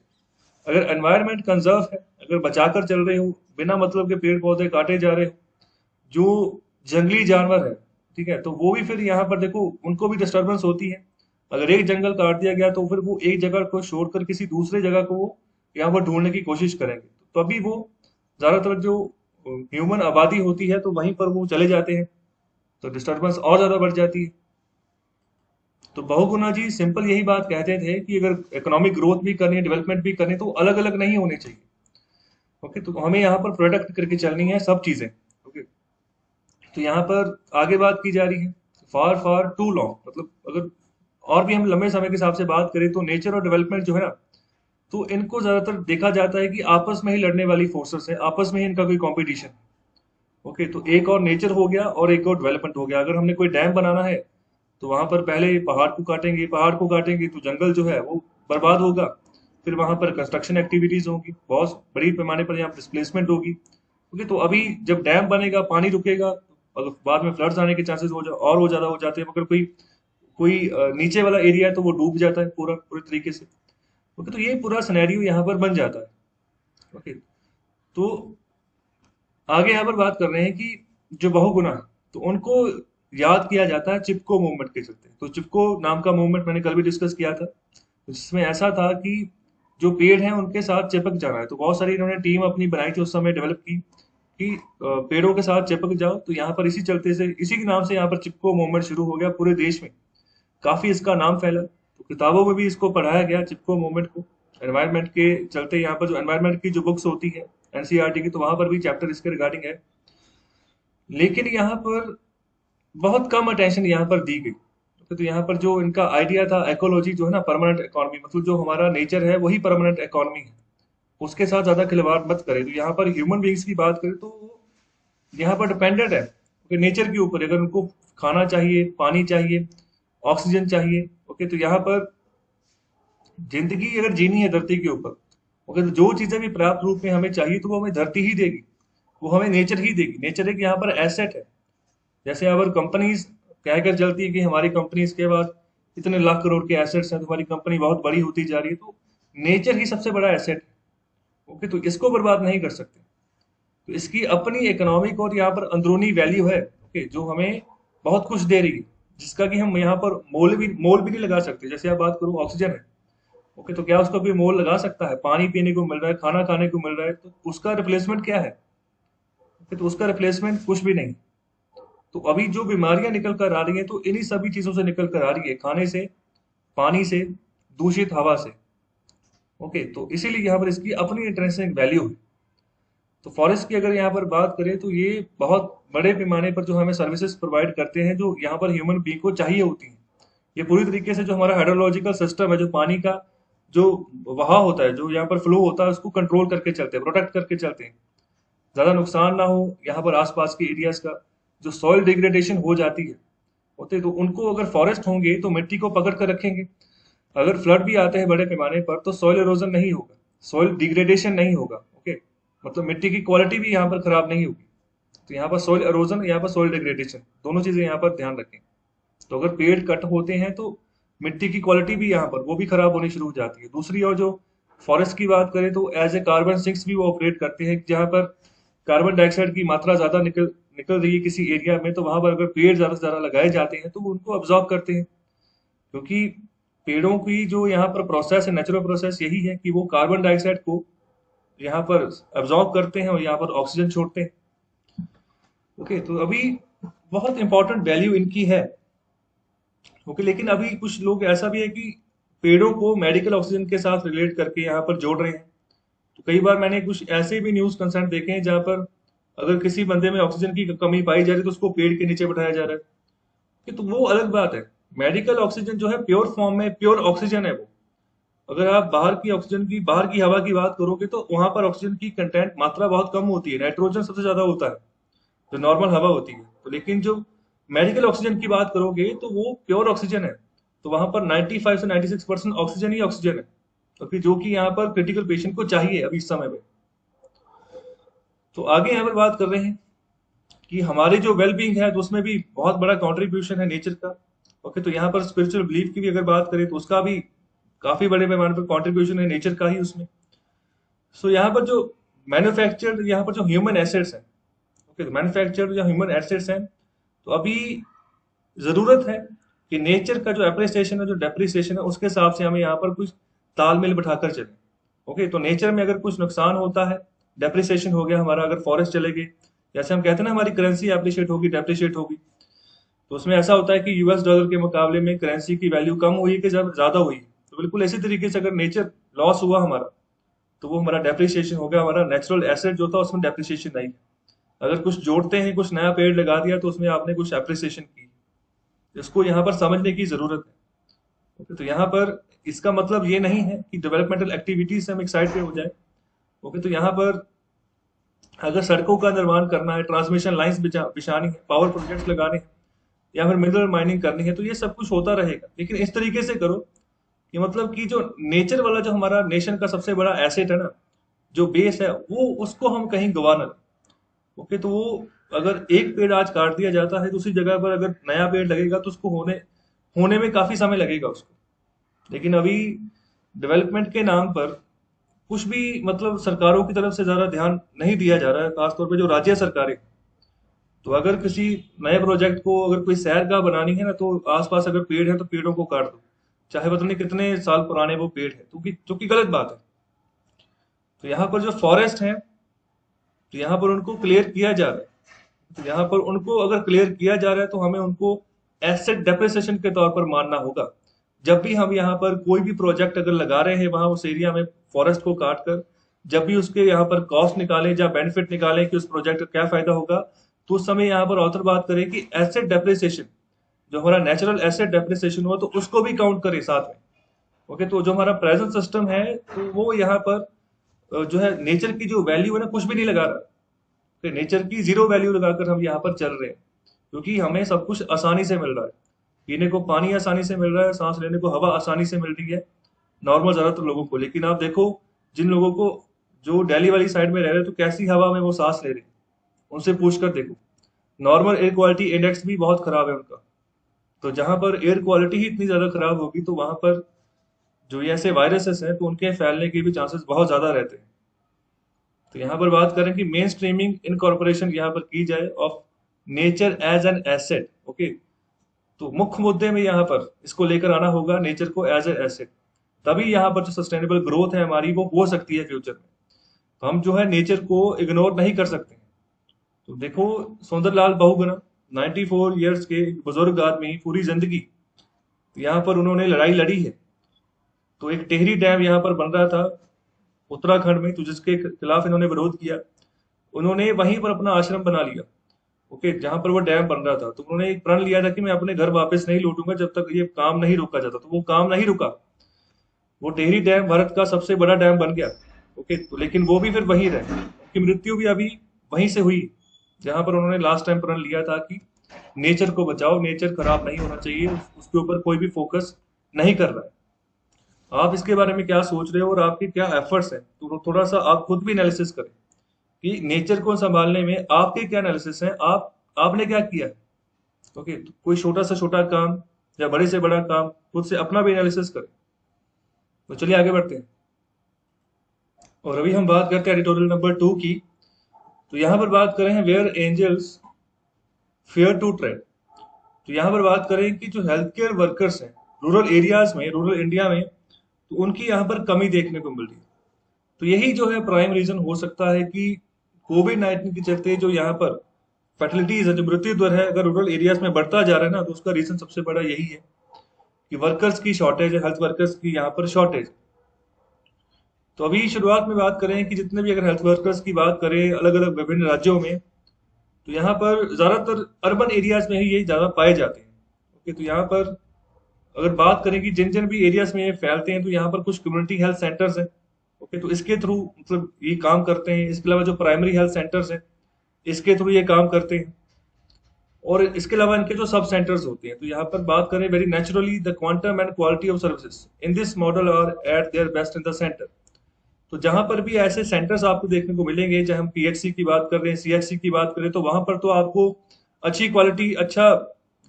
अगर एनवायरमेंट कंजर्व है, अगर बचाकर चल रहे हो, बिना मतलब के पेड़ पौधे काटे जा रहे हो, जो जंगली जानवर है, ठीक है, तो वो भी फिर यहाँ पर देखो उनको भी डिस्टरबेंस होती है। अगर एक जंगल काट दिया गया तो फिर वो एक जगह को छोड़कर किसी दूसरे जगह को वो यहाँ पर ढूंढने की कोशिश करेंगे, तो अभी वो ज्यादातर जो ह्यूमन आबादी होती है तो वहीं पर वो चले जाते हैं, तो डिस्टरबेंस और ज्यादा बढ़ जाती है। तो बहुगुणा जी सिंपल यही बात कहते थे कि अगर इकोनॉमिक ग्रोथ भी करनी है, डेवलपमेंट भी करनी है, तो अलग अलग नहीं होने चाहिए। ओके, तो हमें यहाँ पर प्रोडक्ट करके चलनी है सब चीजें। ओके, तो यहाँ पर आगे बात की जा रही है फार फार टू लॉन्ग, मतलब अगर और भी हम लंबे समय के हिसाब से बात करें तो नेचर और डेवलपमेंट जो है ना, तो इनको ज्यादातर देखा जाता है कि आपस में ही लड़ने वाली फोर्सेस है, आपस में ही इनका कोई कंपटीशन। ओके, तो एक और नेचर हो गया और एक और डेवलपमेंट हो गया। अगर हमने कोई डैम बनाना है तो वहां पर पहले पहाड़ को काटेंगे तो जंगल जो है वो बर्बाद होगा, फिर वहां पर कंस्ट्रक्शन एक्टिविटीज होगी, बहुत बड़ी पैमाने पर यहाँ डिस्प्लेसमेंट होगी। ओके, तो अभी जब डैम बनेगा, पानी रुकेगा, अगर बाद में फ्लड्स आने के चांसेस और वो ज्यादा हो जाते हैं। मगर कोई कोई नीचे वाला एरिया है तो वो डूब जाता है पूरे तरीके से। ओके, तो ये पूरा सिनेरियो यहाँ पर बन जाता है। ओके, तो आगे यहाँ पर बात कर रहे हैं कि जो बहुगुणा है तो उनको याद किया जाता है चिपको मूवमेंट के चलते। तो चिपको नाम का मूवमेंट मैंने कल भी डिस्कस किया था, जिसमें ऐसा था कि जो पेड़ हैं उनके साथ चिपक जाना है। तो बहुत सारी इन्होंने टीम अपनी बनाई थी उस समय, डेवलप की कि पेड़ों के साथ चिपक जाओ। तो यहाँ पर इसी चलते से, इसी के नाम से यहाँ पर चिपको मूवमेंट शुरू हो गया पूरे देश में, काफी इसका नाम फैला। तो किताबों में भी इसको पढ़ाया गया चिपको मूवमेंट को, एनवायरमेंट के चलते। यहाँ पर जो एनवायरमेंट की जो बुक्स होती है एनसीईआरटी की, तो वहां पर भी चैप्टर इसके रिगार्डिंग है। लेकिन यहाँ पर बहुत कम अटेंशन यहाँ पर दी गई। तो यहाँ पर जो इनका आइडिया था इकोलॉजी जो है ना, परमानेंट इकोनॉमी, मतलब जो हमारा नेचर है वही परमानेंट इकोनॉमी है, उसके साथ ज्यादा खिलवाड़ मत करें। तो यहाँ पर ह्यूमन बींग्स की बात करें तो यहाँ पर डिपेंडेंट है नेचर के ऊपर। अगर उनको खाना चाहिए, पानी चाहिए, ऑक्सीजन चाहिए, ओके, तो यहाँ पर जिंदगी अगर जीनी है धरती के ऊपर, ओके, तो जो चीजें भी पर्याप्त रूप में हमें चाहिए तो वो हमें धरती ही देगी, वो हमें नेचर ही देगी। नेचर एक यहाँ पर एसेट है। जैसे अगर कंपनीज कहकर चलती है कि हमारी कंपनीज के बाद इतने लाख करोड़ के एसेट्स हैं, तो हमारी कंपनी बहुत बड़ी होती जा रही है, तो नेचर ही सबसे बड़ा एसेट है। ओके, तो इसको बर्बाद नहीं कर सकते। तो इसकी अपनी इकोनॉमिक और यहाँ पर अंदरूनी वैल्यू है, ओके, जो हमें बहुत कुछ दे रही है, जिसका कि हम यहाँ पर मोल भी नहीं लगा सकते। जैसे आप बात करो ऑक्सीजन है, ओके, तो क्या उसका कोई मोल लगा सकता है? पानी पीने को मिल रहा है, खाना खाने को मिल रहा है, तो उसका रिप्लेसमेंट क्या है? ओके, तो उसका रिप्लेसमेंट कुछ भी नहीं। तो अभी जो बीमारियां निकल कर आ रही हैं तो इन्हीं सभी चीजों से निकल कर आ रही है, खाने से, पानी से, दूषित हवा से। ओके, तो इसीलिए यहाँ पर इसकी अपनी इंटरेस्टिंग वैल्यू है। तो फॉरेस्ट की अगर यहाँ पर बात करें तो ये बहुत बड़े पैमाने पर जो हमें सर्विसेज प्रोवाइड करते हैं जो यहाँ पर ह्यूमन बींग को चाहिए होती हैं। ये पूरी तरीके से जो हमारा हाइड्रोलॉजिकल सिस्टम है, जो पानी का जो बहाव होता है, जो यहाँ पर फ्लो होता है, उसको कंट्रोल करके चलते हैं, प्रोटेक्ट करके चलते हैं, ज्यादा नुकसान ना हो यहाँ पर आसपास के एरियाज का। जो सॉइल डिग्रेडेशन हो जाती है होते, तो उनको अगर फॉरेस्ट होंगे तो मिट्टी को पकड़ कर रखेंगे। अगर फ्लड भी आते हैं बड़े पैमाने पर तो सॉइल एरोजन नहीं होगा, सॉइल डिग्रेडेशन नहीं होगा। ओके, मतलब मिट्टी की क्वालिटी भी यहाँ पर खराब नहीं होगी। तो यहाँ पर सॉइल एरोजन, यहाँ पर सॉइल डिग्रेडेशन, दोनों चीजें यहाँ पर ध्यान रखें। तो अगर पेड़ कट होते हैं तो मिट्टी की क्वालिटी भी यहाँ पर वो भी खराब होनी शुरू हो जाती है। दूसरी ओर जो फॉरेस्ट की बात करें तो एज ए कार्बन सिंक्स भी वो ऑपरेट करते हैं। जहाँ पर कार्बन डाइऑक्साइड की मात्रा ज्यादा निकल निकल रही है किसी एरिया में, तो वहां पर अगर पेड़ ज्यादा से ज्यादा लगाए जाते हैं तो वो उनको अब्जॉर्ब करते हैं। क्योंकि पेड़ों की जो यहाँ पर प्रोसेस है, नेचुरल प्रोसेस यही है कि वो कार्बन डाइऑक्साइड को यहाँ पर अब्जॉर्ब करते हैं और यहाँ पर ऑक्सीजन छोड़ते हैं। ओके, तो अभी बहुत इंपॉर्टेंट वैल्यू इनकी है। ओके, लेकिन अभी कुछ लोग ऐसा भी है कि पेड़ों को मेडिकल ऑक्सीजन के साथ रिलेट करके यहाँ पर जोड़ रहे हैं। तो कई बार मैंने कुछ ऐसे भी न्यूज कंसर्न देखे हैं जहाँ पर अगर किसी बंदे में ऑक्सीजन की कमी पाई जा रही है तो उसको पेड़ के नीचे बैठाया जा रहा है। तो वो अलग बात है। मेडिकल ऑक्सीजन जो है प्योर फॉर्म में प्योर ऑक्सीजन है वो। अगर आप बाहर की हवा की बात करोगे तो वहां पर ऑक्सीजन की कंटेंट मात्रा बहुत कम होती है, नाइट्रोजन सबसे ज्यादा होता है जो नॉर्मल हवा होती है। तो लेकिन जो मेडिकल ऑक्सीजन की बात करोगे तो वो प्योर ऑक्सीजन है। तो वहां पर 95 से 96% ऑक्सीजन ही ऑक्सीजन है, तो फिर जो कि यहाँ पर क्रिटिकल पेशेंट को चाहिए अभी इस समय में। तो आगे यहाँ पर बात कर रहे हैं कि हमारी जो वेलबींग है तो उसमें भी बहुत बड़ा कंट्रीब्यूशन है नेचर का। ओके, तो यहाँ पर स्पिरिचुअल बिलीफ की भी अगर बात करें तो उसका भी काफी बड़े पैमाने पर कंट्रीब्यूशन है नेचर का ही उसमें। सो यहाँ पर जो मैन्युफैक्चर्ड यहाँ पर जो ह्यूमन एसेट्स हैं, ओके, तो मैन्युफैक्चर्ड जो ह्यूमन एसेट्स हैं, तो अभी जरूरत है कि नेचर का जो एप्रिसिएशन है, जो डेप्रिसिएशन है, उसके हिसाब से हमें यहाँ पर कुछ तालमेल बिठाकर चले। ओके, तो नेचर में अगर कुछ नुकसान होता है, डेप्रिसिएशन हो गया हमारा, अगर फॉरेस्ट चले गए, जैसे हम कहते हैं ना हमारी करेंसी एप्रिशिएट होगी, डेप्रिशिएट होगी, तो उसमें ऐसा होता है कि यूएस डॉलर के मुकाबले में करेंसी की वैल्यू कम हुई कि जब ज्यादा हुई। तो बिल्कुल इसी तरीके से अगर नेचर लॉस हुआ हमारा तो वो हमारा डेप्रिसिएशन हो गया, हमारा नेचुरल एसेट जो था उसमें डेप्रिसिएशन आई। अगर कुछ जोड़ते हैं, कुछ नया पेड़ लगा दिया तो उसमें आपने कुछ एप्रिसिएशन की। इसको यहाँ पर समझने की जरूरत है। ओके, तो यहाँ पर इसका मतलब ये नहीं है कि डेवलपमेंटल एक्टिविटीज से हम एक्साइटेड हो जाए। ओके, तो यहाँ पर अगर सड़कों का निर्माण करना है, ट्रांसमिशन लाइंस बिछानी है, पावर प्रोजेक्ट्स लगाने हैं, या फिर मिनरल माइनिंग करनी है, तो ये सब कुछ होता रहेगा, लेकिन इस तरीके से करो कि मतलब कि जो नेचर वाला जो हमारा नेशन का सबसे बड़ा एसेट है ना, जो बेस है, वो उसको हम कहीं गवा ना दें। ओके, तो वो अगर एक पेड़ आज काट दिया जाता है, दूसरी जगह पर अगर नया पेड़ लगेगा तो उसको होने होने में काफी समय लगेगा उसको। लेकिन अभी डेवलपमेंट के नाम पर कुछ भी मतलब सरकारों की तरफ से ज्यादा ध्यान नहीं दिया जा रहा है, खासतौर पे जो राज्य सरकारें। तो अगर किसी नए प्रोजेक्ट को अगर कोई सैरगाह बनानी है ना, तो आसपास अगर पेड़ है तो पेड़ों को काट दो, चाहे पता नहीं कितने साल पुराने वो पेड़ है, जो कि गलत बात है। तो यहाँ पर जो फॉरेस्ट है, तो यहाँ पर उनको क्लियर किया जा रहा है। तो यहाँ पर उनको अगर क्लियर किया जा रहा है तो हमें उनको एसेट डेप्रिसिएशन के तौर पर मानना होगा। जब भी हम यहाँ पर कोई भी प्रोजेक्ट अगर लगा रहे हैं वहां उस एरिया में फॉरेस्ट को काट कर, जब भी उसके यहाँ पर कॉस्ट निकालें या बेनिफिट निकालें कि उस प्रोजेक्ट का क्या फायदा होगा, तो उस समय यहाँ पर ऑथर बात करें कि एसेट डेप्रिसिएशन, जो हमारा नेचुरल एसेट डेप्रिसिएशन हुआ, तो उसको भी काउंट करें साथ में। ओके, तो जो हमारा प्रेजेंट सिस्टम है तो वो यहाँ पर जो है नेचर की जो वैल्यू है ना, कुछ भी नहीं लगा रहा। तो नेचर की जीरो वैल्यू लगाकर हम यहाँ पर चल रहे हैं, क्योंकि हमें सब कुछ आसानी से मिल रहा है। पीने को पानी आसानी से मिल रहा है, सांस लेने को हवा आसानी से मिल रही है नॉर्मल ज्यादातर लोगों को। लेकिन आप देखो जिन लोगों को जो दिल्ली वाली साइड में रह रहे हैं, तो कैसी हवा में वो सांस ले रहे हैं, उनसे पूछ कर देखो। नॉर्मल एयर क्वालिटी इंडेक्स भी बहुत खराब है उनका। तो जहां पर एयर क्वालिटी ही इतनी ज्यादा खराब होगी तो वहां पर जो ये ऐसे वायरसेस हैं तो उनके फैलने के भी चांसेस बहुत ज्यादा रहते हैं। तो यहाँ पर बात करें कि मेन स्ट्रीमिंग इनकॉर्पोरेशन यहाँ पर की जाए of nature as an asset. Okay, तो मुख्य मुद्दे में यहाँ पर इसको लेकर आना होगा, नेचर को एज ए एसेट। तभी यहाँ पर जो सस्टेनेबल ग्रोथ है हमारी वो हो सकती है फ्यूचर में। तो हम जो है नेचर को इग्नोर नहीं कर सकते। तो देखो सुंदरलाल बहुगुणा 94 ईयर्स के बुजुर्ग आदमी, पूरी जिंदगी यहाँ पर उन्होंने लड़ाई लड़ी है। तो एक टेहरी डैम यहाँ पर बन रहा था उत्तराखंड में, तो जिसके खिलाफ इन्होंने विरोध किया। उन्होंने वहीं पर अपना आश्रम बना लिया। ओके, जहां पर वो डैम बन रहा था, तो उन्होंने एक प्रण लिया था कि मैं अपने घर वापस नहीं लौटूंगा जब तक ये काम नहीं रोका जाता। तो वो काम नहीं रुका, वो टेहरी डैम भारत का सबसे बड़ा डैम बन गया। ओके, तो लेकिन वो भी फिर वहीं रहे, उनकी मृत्यु भी अभी वहीं से हुई जहां पर उन्होंने लास्ट टाइम प्रण लिया था कि नेचर को बचाओ, नेचर खराब नहीं होना चाहिए, उसके ऊपर कोई भी फोकस नहीं कर रहा है। आप इसके बारे में क्या सोच रहे हो और आपके क्या एफर्ट्स हैं, तो थोड़ा सा आप खुद भी एनालिसिस करें कि नेचर को संभालने में आपके क्या एनालिसिस हैं, आपने क्या किया है। ओके, तो कोई छोटा से छोटा काम या बड़े से बड़ा काम खुद से अपना भी एनालिसिस करें। तो चलिए आगे बढ़ते हैं। और अभी हम बात करते हैं एडिटोरियल नंबर 2 की। तो यहाँ पर बात करें where angels fear to tread. तो यहाँ पर बात करें कि जो हेल्थ केयर वर्कर्स हैं रूरल एरियाज में, रूरल इंडिया में, तो उनकी यहाँ पर कमी देखने को मिल रही है। तो यही जो है प्राइम रीजन हो सकता है कि कोविड-19 के चलते जो यहाँ पर फर्टिलिटीज है, जो मृत्यु दर है, अगर रूरल एरियाज में बढ़ता जा रहा है ना, तो उसका रीजन सबसे बड़ा यही है कि वर्कर्स की शॉर्टेज है, हेल्थ वर्कर्स की यहाँ पर शॉर्टेज। तो अभी शुरुआत में बात करें कि जितने भी अगर हेल्थ वर्कर्स की बात करें अलग अलग विभिन्न राज्यों में, तो यहाँ पर ज्यादातर अर्बन एरियाज में ही ये ज्यादा पाए जाते हैं। ओके, तो यहाँ पर अगर बात करें कि जिन जिन भी एरियाज में ये फैलते हैं, तो यहाँ पर कुछ कम्युनिटी हेल्थ सेंटर्स हैं। ओके, तो इसके थ्रू मतलब ये काम करते हैं। इसके अलावा जो प्राइमरी हेल्थ सेंटर्स हैं, इसके थ्रू ये काम करते हैं। और इसके अलावा इनके जो सब सेंटर्स होते हैं, तो यहाँ पर बात करें very naturally the quantum and quality of services in this model are at their best in the centre. तो जहां पर भी ऐसे सेंटर्स आपको देखने को मिलेंगे, चाहे हम पीएचसी की बात कर रहे हैं, सीएचसी की बात करें, तो वहां पर तो आपको अच्छी क्वालिटी, अच्छा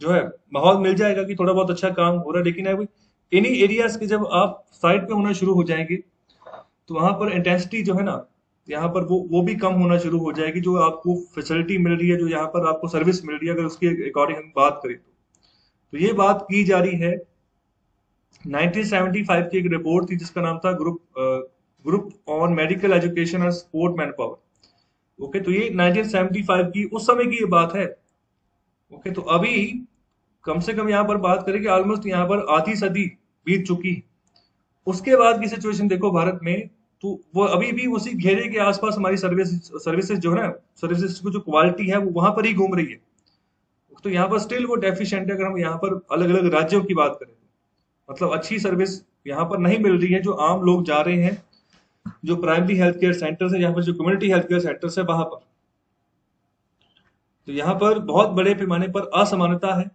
जो है माहौल मिल जाएगा कि थोड़ा बहुत अच्छा काम हो रहा है। लेकिन अभी इन्हीं एरियाज के जब आप साइड पे होना शुरू हो जाएंगे, तो वहां पर इंटेंसिटी जो है ना, यहाँ पर वो भी कम होना शुरू हो जाएगी। जो आपको फैसिलिटी मिल रही है, जो यहाँ पर आपको सर्विस मिल रही है, अगर उसके अकॉर्डिंग हम बात करें तो ये बात की जा रही है। 1975 की एक रिपोर्ट थी जिसका नाम था group on medical education and sport man power. Okay, तो ये 1975 की उस समय की ये बात है। ओके, तो अभी कम से कम यहाँ पर बात करें कि ऑलमोस्ट यहाँ पर आधी सदी बीत चुकी। उसके बाद की सिचुएशन देखो भारत में, तो वो अभी भी उसी घेरे के आसपास हमारी सर्विसेज जो है ना, सर्विसेज की जो क्वालिटी है वो वहां पर ही घूम रही है। तो यहाँ पर स्टिल वो डेफिशिएंट है। अगर हम यहाँ पर अलग अलग राज्यों की बात करें, मतलब अच्छी सर्विस यहाँ पर नहीं मिल रही है। जो आम लोग जा रहे हैं, जो प्राइमरी हेल्थ केयर सेंटर्स है, यहाँ पर जो कम्युनिटी हेल्थ केयर सेंटर्स है वहां पर, तो यहाँ पर बहुत बड़े पैमाने पर असमानता है।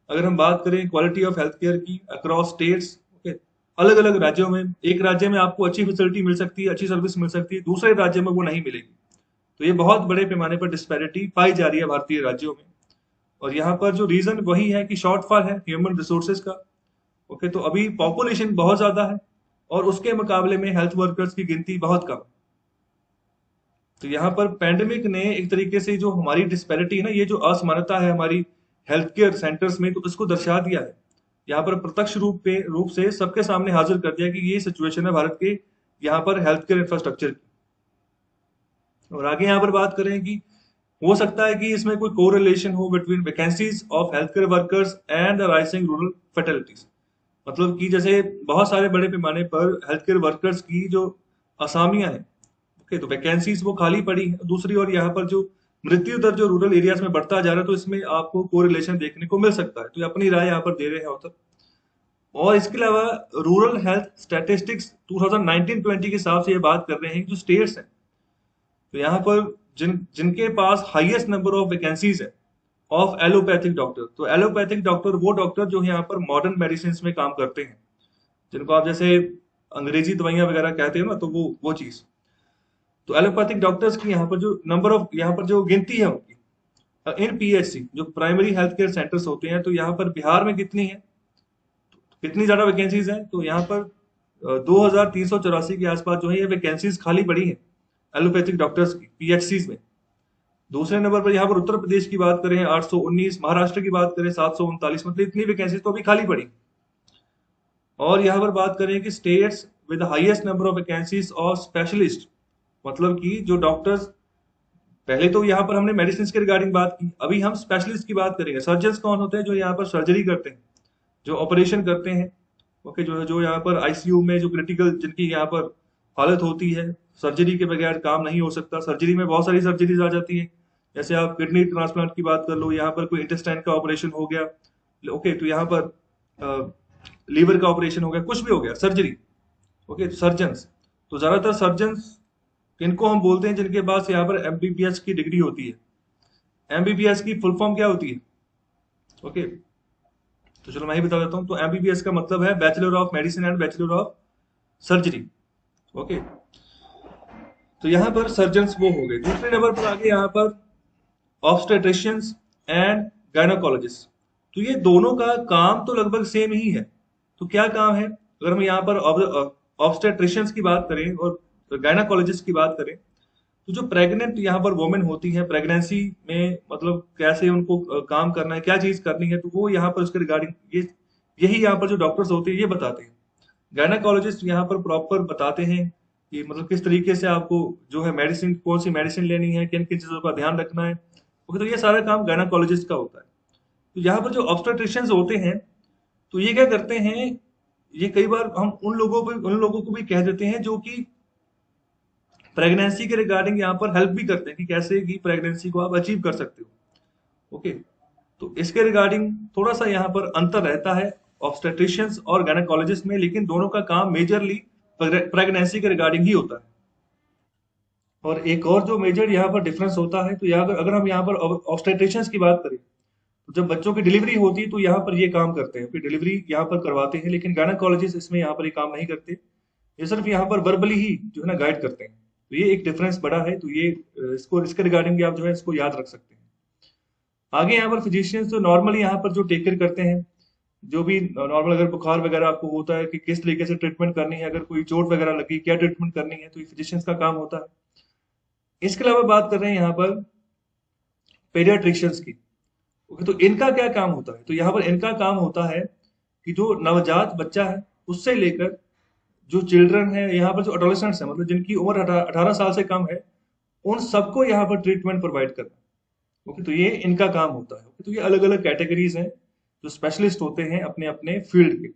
अगर हम बात करें क्वालिटी ऑफ हेल्थ केयर की अक्रॉस स्टेट्स, ओके, अलग अलग राज्यों में, एक राज्य में आपको अच्छी फैसिलिटी मिल सकती है, अच्छी सर्विस मिल सकती है, दूसरे राज्य में वो नहीं मिलेगी। तो ये बहुत बड़े पैमाने पर डिस्पैरिटी पाई जा रही है भारतीय राज्यों में। और यहाँ पर जो रीजन वही है कि शॉर्टफॉल है ह्यूमन रिसोर्सेज का। ओके, तो अभी पॉपुलेशन बहुत ज्यादा है और उसके मुकाबले में हेल्थ वर्कर्स की गिनती बहुत कम। तो यहाँ पर पैंडेमिक ने एक तरीके से जो हमारी डिस्पैरिटी है ना, ये जो असमानता है हमारी हेल्थ केयर सेंटर्स में, तो इसको दर्शा दिया है। यहाँ पर प्रत्यक्ष रूप से सबके सामने हाजिर कर दिया कि ये सिचुएशन है भारत के यहाँ पर हेल्थ केयर इंफ्रास्ट्रक्चर की। और आगे यहाँ पर बात करें कि हो सकता है कि इसमें कोई कोरिलेशन हो between vacancies of health care workers and the rising rural fertilities. मतलब कि जैसे बहुत सारे बड़े पैमाने पर हेल्थ केयर वर्कर्स की जो असामियां हैं, ओके, तो वैकेंसीज वो खाली पड़ी है। दूसरी ओर यहाँ पर जो मृत्यु दर जो रूरल एरियाज में बढ़ता जा रहा है, तो इसमें आपको कोरिलेशन देखने को मिल सकता है। तो ये अपनी राय यहाँ पर दे रहे हैं ऑथर। और इसके अलावा रूरल हेल्थ स्टैटिस्टिक्स 2019-20 के हिसाब से ये बात कर रहे हैं कि जो स्टेट्स हैं, तो यहाँ पर जिनके पास हाईएस्ट नंबर ऑफ वैकेंसीज है ऑफ एलोपैथिक डॉक्टर। तो एलोपैथिक डॉक्टर वो डॉक्टर जो यहाँ पर मॉडर्न मेडिसिन में काम करते हैं, जिनको आप जैसे अंग्रेजी दवाइयां वगैरह कहते हो ना, तो वो चीज। तो एलोपैथिक डॉक्टर्स की यहाँ पर जो नंबर ऑफ, यहाँ पर जो गिनती है उनकी इन पीएचसी जो प्राइमरी हेल्थ केयर सेंटर्स होते हैं, तो यहाँ पर बिहार में कितनी है, कितनी ज्यादा वैकेंसीज हैं, तो यहाँ पर 2384 के आसपास जो है ये वैकेंसीज खाली पड़ी है एलोपैथिक डॉक्टर्स की पीएचसीज में। दूसरे नंबर पर यहाँ पर उत्तर प्रदेश की बात करें 819, महाराष्ट्र की बात करें 739, मतलब इतनी वैकेंसीज तो अभी खाली पड़ी। और यहाँ पर बात करें कि states with highest number of vacancies और स्पेशलिस्ट, मतलब कि जो डॉक्टर्स, पहले तो यहाँ पर हमने मेडिसिन के रिगार्डिंग बात की, अभी हम स्पेशलिस्ट की बात करेंगे। सर्जन्स कौन होते हैं, जो यहाँ पर सर्जरी करते हैं, जो ऑपरेशन करते हैं। ओके, जो यहाँ पर आईसीयू में जो क्रिटिकल जिनकी यहाँ पर हालत होती है, सर्जरी के बगैर काम नहीं हो सकता। सर्जरी में बहुत सारी सर्जरीज आ जाती है, जैसे आप किडनी ट्रांसप्लांट की बात कर लो, यहाँ पर कोई इंटेस्टाइन का ऑपरेशन हो गया, ओके, तो यहाँ पर लीवर का ऑपरेशन हो गया, कुछ भी हो गया सर्जरी, ओके, सर्जन्स, तो ज्यादातर सर्जन्स किनको हम बोलते हैं, जिनके पास यहाँ पर एमबीबीएस की डिग्री होती है। एमबीबीएस की फुल फॉर्म क्या होती है? ओके, तो चलो मैं ही बता देता हूँ। तो एमबीबीएस का मतलब है bachelor of medicine and bachelor of surgery, okay. तो यहाँ पर सर्जन्स वो हो गए। दूसरे नंबर पर आगे यहाँ पर ऑब्स्टेट्रिशियंस एंड गायनोकोलॉजिस्ट। तो ये दोनों का काम तो लगभग सेम ही है। तो क्या काम है? अगर हम यहाँ पर ऑब्स्टेट्रिशियंस की बात करें और गायनोकोलॉजिस्ट की बात करें, तो जो प्रेग्नेंट यहाँ पर वुमेन होती है, प्रेगनेंसी में मतलब कैसे उनको काम करना है, क्या चीज करनी है, तो वो यहाँ पर उसके रिगार्डिंग यही यहाँ पर जो डॉक्टर्स होते हैं ये बताते हैं। गायनाकोलॉजिस्ट यहाँ पर प्रॉपर बताते हैं कि मतलब किस तरीके से आपको जो है मेडिसिन, कौन सी मेडिसिन लेनी है, किन किन चीजों का ध्यान रखना है, ओके, तो ये सारा काम गायनाकोलॉजिस्ट का होता है। तो यहाँ पर जो ऑब्स्टेट्रिशियंस होते हैं, तो ये क्या करते हैं, ये कई बार हम उन लोगों को भी कह देते हैं जो कि प्रेगनेंसी के रिगार्डिंग यहाँ पर हेल्प भी करते हैं कि कैसे की प्रेगनेंसी को आप अचीव कर सकते हो, ओके। तो इसके रिगार्डिंग थोड़ा सा यहाँ पर अंतर रहता है ऑब्स्टेट्रिशियंस और गायनेकोलॉजिस्ट में, लेकिन दोनों का काम मेजरली प्रेगनेंसी के रिगार्डिंग ही होता है। और एक और जो मेजर यहाँ पर डिफरेंस होता है, तो यहाँ पर अगर हम यहाँ पर ऑब्स्टेट्रिशियंस की बात करें, तो जब बच्चों की डिलीवरी होती है तो यहाँ पर ये काम करते हैं, फिर डिलीवरी यहाँ पर करवाते हैं, लेकिन गायनेकोलॉजिस्ट इसमें यहाँ पर ये काम नहीं करते। ये सिर्फ यहाँ पर वर्बली ही जो है ना गाइड करते हैं। तो ये एक डिफरेंस बड़ा है, तो ये इसको इसके रिगार्डिंग भी आप जो है इसको याद रख सकते हैं। आगे यहाँ पर फिजिशियंस जो नॉर्मली यहाँ पर जो टेक केयर करते हैं, जो भी नॉर्मल अगर बुखार वगैरह आपको होता है कि किस तरीके से ट्रीटमेंट करनी है, अगर कोई चोट वगैरह लगी क्या ट्रीटमेंट करनी है, तो ये फिजिशियंस का काम होता है। इसके अलावा बात कर रहे हैं यहाँ पर पेडियाट्रिशियंस की, ओके, तो इनका क्या काम होता है? तो यहाँ पर इनका काम होता है कि जो नवजात बच्चा है उससे लेकर जो चिल्ड्रन है, यहाँ पर जो अडोलेसेंट्स है, मतलब जिनकी उम्र 18 साल से कम है, उन सबको यहाँ पर ट्रीटमेंट प्रोवाइड करना, ओके, तो ये इनका काम होता है, ओके। तो ये अलग अलग कैटेगरीज हैं जो स्पेशलिस्ट होते हैं अपने अपने फील्ड के,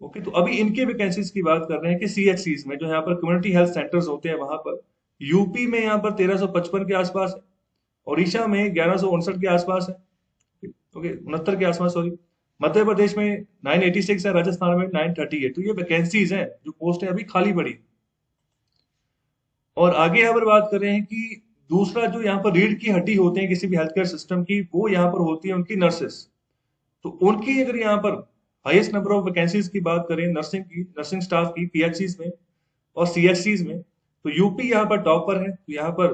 ओके। तो अभी इनके वैकेंसीज की बात कर रहे हैं कि सीएचसीज में जो यहाँ पर कम्युनिटी हेल्थ सेंटर्स होते हैं, वहां पर यूपी में यहाँ पर 1355 के आसपास है, उड़ीसा में 1159 के आसपास है, ओके, 69 के आसपास, सॉरी, मध्य प्रदेश में 986 है, राजस्थान में 938। तो ये वैकेंसीज हैं, जो पोस्ट है अभी खाली पड़ी। और आगे यहाँ पर बात कर रहे हैं कि दूसरा जो यहाँ पर रीढ़ की हड्डी होते हैं किसी भी हेल्थ केयर सिस्टम की, वो यहाँ पर होती है उनकी नर्सेस। तो उनकी अगर यहाँ पर हाईएस्ट नंबर ऑफ वैकेंसीज की बात करें नर्सिंग स्टाफ की पीएचसीज में और सीएचसीज में, तो यूपी यहाँ पर टॉपर है, तो यहाँ पर